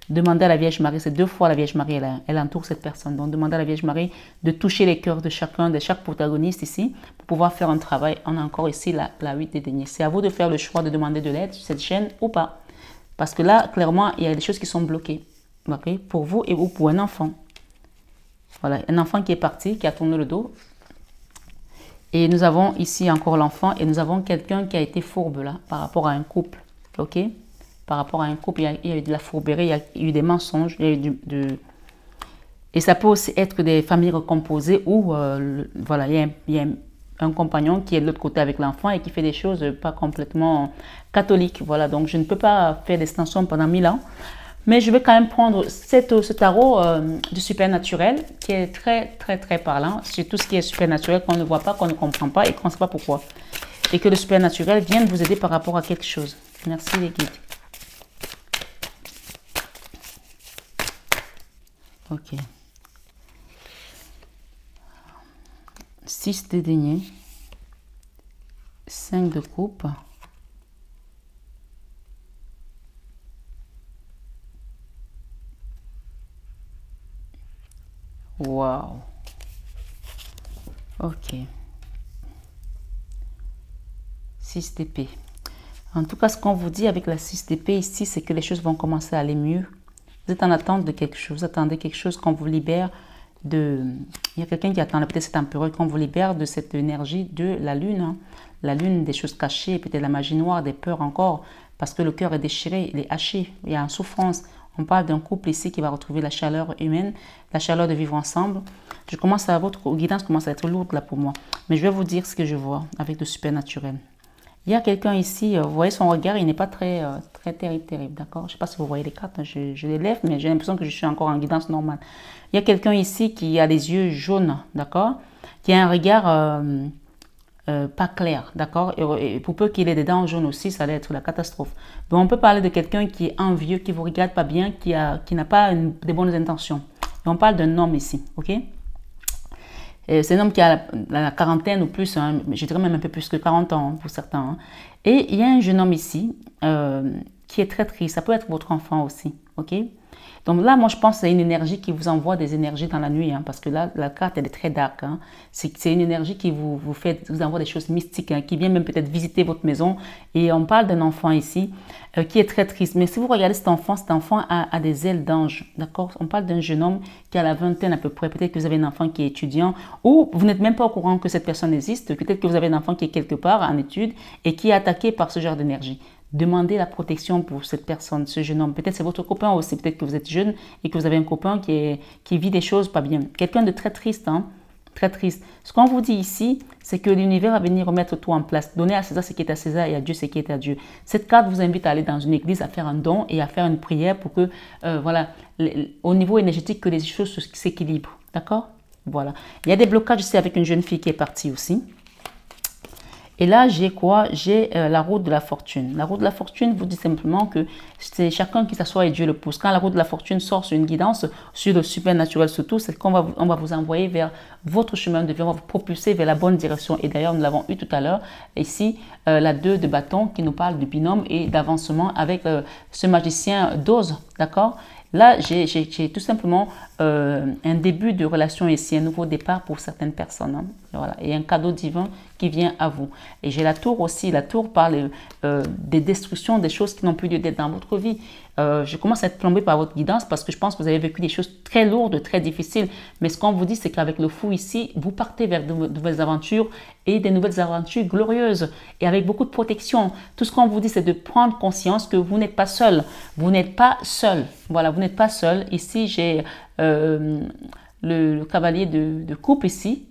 demandez à la Vierge Marie, c'est 2 fois la Vierge Marie, elle entoure cette personne. Donc, demandez à la Vierge Marie de toucher les cœurs de chaque protagoniste ici pour pouvoir faire un travail. On a encore ici la 8 des deniers. C'est à vous de faire le choix de demander de l'aide sur cette chaîne ou pas. Parce que là, clairement, il y a des choses qui sont bloquées. Okay? Pour vous et ou pour un enfant. Voilà, un enfant qui est parti, qui a tourné le dos. Et nous avons ici encore l'enfant et nous avons quelqu'un qui a été fourbe là par rapport à un couple. Ok? Par rapport à un couple, il y a eu de la fourberie, il y a eu des mensonges, il y a eu et ça peut aussi être des familles recomposées où voilà, il y a un compagnon qui est de l'autre côté avec l'enfant et qui fait des choses pas complètement catholiques. Voilà, donc je ne peux pas faire d'extension pendant 1000 ans. Mais je vais quand même prendre ce tarot du supernaturel qui est très, très, très parlant. C'est tout ce qui est supernaturel qu'on ne voit pas, qu'on ne comprend pas et qu'on ne sait pas pourquoi. Et que le supernaturel vienne vous aider par rapport à quelque chose. Merci les guides. Ok. 6 de denier. 5 de coupe. Wow. Ok. 6 d'épée. En tout cas, ce qu'on vous dit avec la 6 d'épée ici, c'est que les choses vont commencer à aller mieux. Vous êtes en attente de quelque chose. Vous attendez quelque chose qu'on vous libère de... Il y a quelqu'un qui attend peut-être cet empereur, qu'on vous libère de cette énergie de la lune. Hein. La lune, des choses cachées, peut-être la magie noire, des peurs encore. Parce que le cœur est déchiré, il est haché, il y a une souffrance. On parle d'un couple ici qui va retrouver la chaleur humaine, la chaleur de vivre ensemble. Votre guidance commence à être lourde là pour moi. Mais je vais vous dire ce que je vois avec le supernaturel. Il y a quelqu'un ici, vous voyez son regard, il n'est pas très terrible, d'accord? Je ne sais pas si vous voyez les cartes, je les lève, mais j'ai l'impression que je suis encore en guidance normale. Il y a quelqu'un ici qui a les yeux jaunes, d'accord? Qui a un regard pas clair, d'accord? Et pour peu qu'il ait des dents jaunes aussi, ça va être la catastrophe. Donc on peut parler de quelqu'un qui est envieux, qui ne vous regarde pas bien, qui n'a pas des bonnes intentions. Et on parle d'un homme ici, ok? C'est un homme qui a la quarantaine ou plus, hein, je dirais même un peu plus que 40 ans pour certains. Hein. Et il y a un jeune homme ici qui est très triste. Ça peut être votre enfant aussi, ok? Donc là, moi, je pense que c'est une énergie qui vous envoie des énergies dans la nuit, hein, parce que là, la carte, elle est très dark. Hein. C'est une énergie qui vous envoie des choses mystiques, hein, qui vient même peut-être visiter votre maison. Et on parle d'un enfant ici qui est très triste. Mais si vous regardez cet enfant a des ailes d'ange, d'accord? On parle d'un jeune homme qui a la vingtaine à peu près. Peut-être que vous avez un enfant qui est étudiant ou vous n'êtes même pas au courant que cette personne existe. Peut-être que vous avez un enfant qui est quelque part en études et qui est attaqué par ce genre d'énergie. Demandez la protection pour cette personne, ce jeune homme. Peut-être c'est votre copain aussi. Peut-être que vous êtes jeune et que vous avez un copain qui vit des choses pas bien. Quelqu'un de très triste, hein? Très triste. Ce qu'on vous dit ici, c'est que l'univers va venir remettre tout en place. Donner à César ce qui est à César et à Dieu ce qui est à Dieu. Cette carte vous invite à aller dans une église, à faire un don et à faire une prière pour que, voilà, au niveau énergétique, que les choses s'équilibrent. D'accord? Voilà. Il y a des blocages ici avec une jeune fille qui est partie aussi. Et là, j'ai quoi? J'ai la roue de la fortune. La roue de la fortune vous dit simplement que c'est chacun qui s'assoit et Dieu le pousse. Quand la roue de la fortune sort sur une guidance, sur le supernaturel surtout, c'est qu'on va vous envoyer vers votre chemin de vie, on va vous propulser vers la bonne direction. Et d'ailleurs, nous l'avons eu tout à l'heure, ici, la 2 de bâton qui nous parle de binôme et d'avancement avec ce magicien d'ose, d'accord? Là, j'ai tout simplement un début de relation ici, un nouveau départ pour certaines personnes. Hein. Voilà. Et un cadeau divin qui vient à vous. Et j'ai la tour aussi. La tour parle des destructions, des choses qui n'ont plus lieu d'être dans votre vie. Je commence à être plombée par votre guidance parce que je pense que vous avez vécu des choses très lourdes, très difficiles. Mais ce qu'on vous dit, c'est qu'avec le fou ici, vous partez vers de nouvelles aventures et des nouvelles aventures glorieuses et avec beaucoup de protection. Tout ce qu'on vous dit, c'est de prendre conscience que vous n'êtes pas seul. Vous n'êtes pas seul. Voilà, vous n'êtes pas seul. Ici, j'ai le cavalier de coupe ici.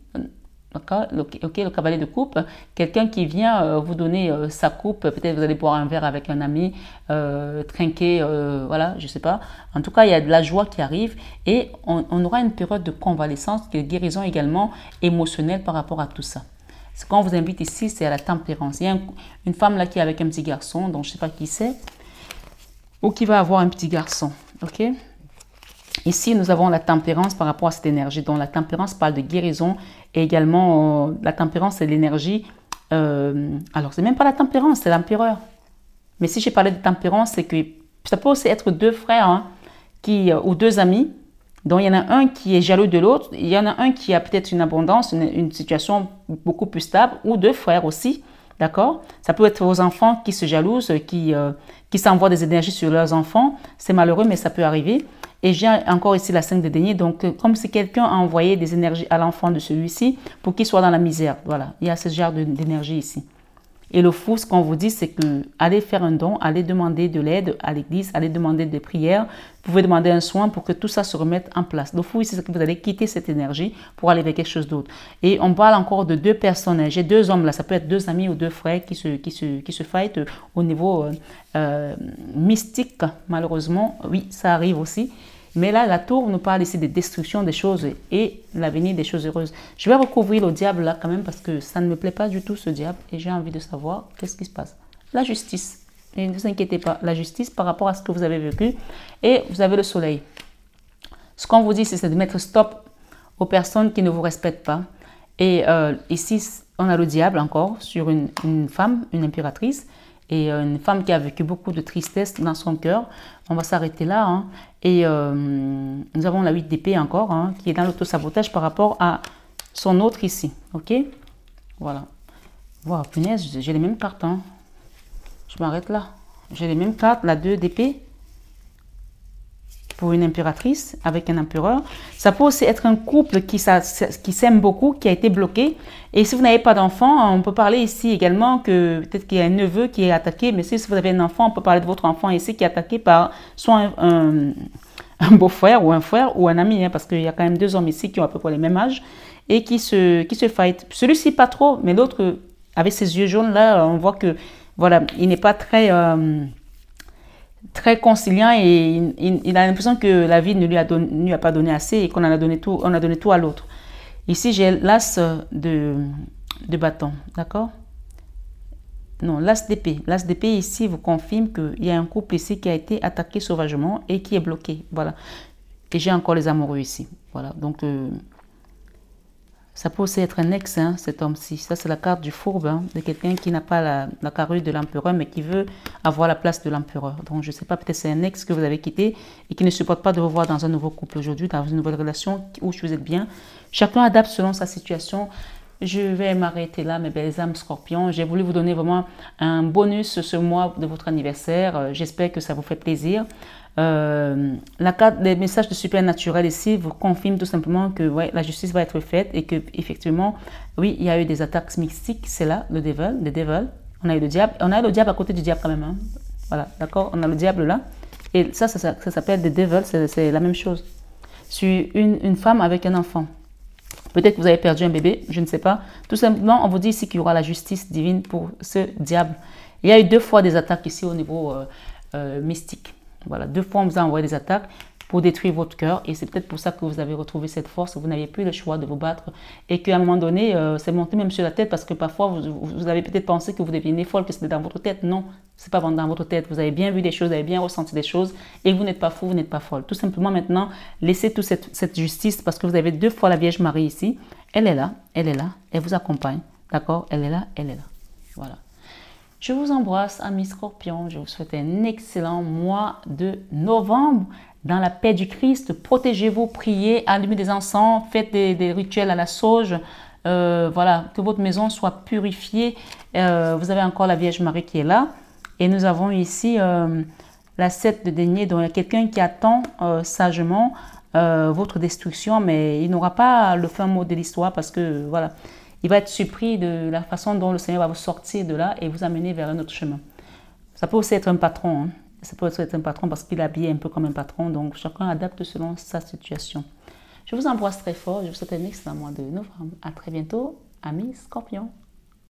D'accord, ok, le cavalier de coupe, quelqu'un qui vient vous donner sa coupe, peut-être vous allez boire un verre avec un ami, trinquer, voilà, je sais pas. En tout cas, il y a de la joie qui arrive et on aura une période de convalescence, de guérison également émotionnelle par rapport à tout ça. Ce qu'on vous invite ici, c'est à la tempérance. Il y a une femme là qui est avec un petit garçon, donc je sais pas qui c'est, ou qui va avoir un petit garçon, ok? Ici, nous avons la tempérance par rapport à cette énergie. Donc, la tempérance parle de guérison et également, la tempérance, c'est l'énergie. Alors, c'est même pas la tempérance, c'est l'empereur. Mais si j'ai parlé de tempérance, c'est que ça peut aussi être deux frères hein, ou deux amis. Donc, il y en a un qui est jaloux de l'autre. Il y en a un qui a peut-être une abondance, une situation beaucoup plus stable, ou deux frères aussi. D'accord? Ça peut être vos enfants qui se jalousent, qui s'envoient des énergies sur leurs enfants. C'est malheureux, mais ça peut arriver. Et j'ai encore ici la 5 de denier. Donc, comme si quelqu'un a envoyé des énergies à l'enfant de celui-ci pour qu'il soit dans la misère. Voilà, il y a ce genre d'énergie ici. Et le fou, ce qu'on vous dit, c'est que allez faire un don, allez demander de l'aide à l'église, allez demander des prières, vous pouvez demander un soin pour que tout ça se remette en place. Le fou, c'est que vous allez quitter cette énergie pour aller vers quelque chose d'autre. Et on parle encore de deux personnes. J'ai deux hommes là, ça peut être deux amis ou deux frères qui se fightent au niveau mystique, malheureusement. Oui, ça arrive aussi. Mais là, la tour nous parle ici de destruction des choses et l'avenir des choses heureuses. Je vais recouvrir le diable là quand même parce que ça ne me plaît pas du tout ce diable et j'ai envie de savoir qu'est-ce qui se passe. La justice. Et ne vous inquiétez pas, la justice par rapport à ce que vous avez vécu. Et vous avez le soleil. Ce qu'on vous dit, c'est de mettre stop aux personnes qui ne vous respectent pas. Et ici, on a le diable encore sur une femme, une impératrice. Et une femme qui a vécu beaucoup de tristesse dans son cœur. On va s'arrêter là. Hein. Et nous avons la 8 d'épée encore, hein, qui est dans l'autosabotage par rapport à son autre ici. Ok? Voilà. Wow, punaise, j'ai les mêmes cartes. Hein. Je m'arrête là. J'ai les mêmes cartes, la 2 d'épée. Pour une impératrice avec un empereur. Ça peut aussi être un couple qui s'aime beaucoup, qui a été bloqué. Et si vous n'avez pas d'enfant, on peut parler ici également que peut-être qu'il y a un neveu qui est attaqué. Mais si vous avez un enfant, on peut parler de votre enfant ici qui est attaqué par soit un beau-frère ou un ami. Hein, parce qu'il y a quand même deux hommes ici qui ont à peu près le même âge et qui se fight. Celui-ci pas trop, mais l'autre avec ses yeux jaunes là, on voit que voilà, il n'est pas très conciliant et il a l'impression que la vie ne lui a pas donné assez et qu'on a donné tout à l'autre. Ici, j'ai l'as de bâton, d'accord? Non, l'as d'épée. L'as d'épée ici vous confirme qu'il y a un couple ici qui a été attaqué sauvagement et qui est bloqué, voilà. Et j'ai encore les amoureux ici, voilà. Donc, ça peut aussi être un ex, hein, cet homme-ci. Ça, c'est la carte du fourbe, hein, de quelqu'un qui n'a pas la carrure de l'empereur, mais qui veut avoir la place de l'empereur. Donc, je ne sais pas, peut-être c'est un ex que vous avez quitté et qui ne supporte pas de vous voir dans un nouveau couple aujourd'hui, dans une nouvelle relation où vous êtes bien. Chacun adapte selon sa situation. Je vais m'arrêter là, mes belles âmes scorpions. J'ai voulu vous donner vraiment un bonus ce mois de votre anniversaire. J'espère que ça vous fait plaisir. La carte des messages de supernaturel ici vous confirme tout simplement que ouais, la justice va être faite et que effectivement, oui, il y a eu des attaques mystiques. C'est là, le devil. On a eu le diable. On a eu le diable à côté du diable quand même. Hein. Voilà, d'accord. On a le diable là. Et ça s'appelle the devil. C'est la même chose. Sur une femme avec un enfant. Peut-être que vous avez perdu un bébé, je ne sais pas. Tout simplement, on vous dit ici qu'il y aura la justice divine pour ce diable. Il y a eu 2 fois des attaques ici au niveau mystique. Voilà, 2 fois on vous a envoyé des attaques pour détruire votre cœur. Et c'est peut-être pour ça que vous avez retrouvé cette force. Vous n'aviez plus le choix de vous battre. Et qu'à un moment donné, c'est monté même sur la tête parce que parfois, vous avez peut-être pensé que vous deviez folle, que c'était dans votre tête. Non, ce n'est pas dans votre tête. Vous avez bien vu des choses, vous avez bien ressenti des choses. Et vous n'êtes pas fou, vous n'êtes pas folle. Tout simplement maintenant, laissez toute cette justice parce que vous avez 2 fois la Vierge Marie ici. Elle est là, elle vous accompagne. D'accord? Elle est là. Voilà. Je vous embrasse, amis scorpions. Je vous souhaite un excellent mois de novembre. Dans la paix du Christ, protégez-vous, priez, allumez des encens, faites des rituels à la sauge. Voilà, que votre maison soit purifiée. Vous avez encore la Vierge Marie qui est là. Et nous avons ici la 7 de denier. Donc, il y a quelqu'un qui attend sagement votre destruction, mais il n'aura pas le fin mot de l'histoire parce que, voilà, il va être surpris de la façon dont le Seigneur va vous sortir de là et vous amener vers un autre chemin. Ça peut aussi être un patron, hein. Ça peut être un patron parce qu'il est habillé un peu comme un patron. Donc, chacun adapte selon sa situation. Je vous embrasse très fort. Je vous souhaite un excellent mois de novembre. À très bientôt, amis scorpions.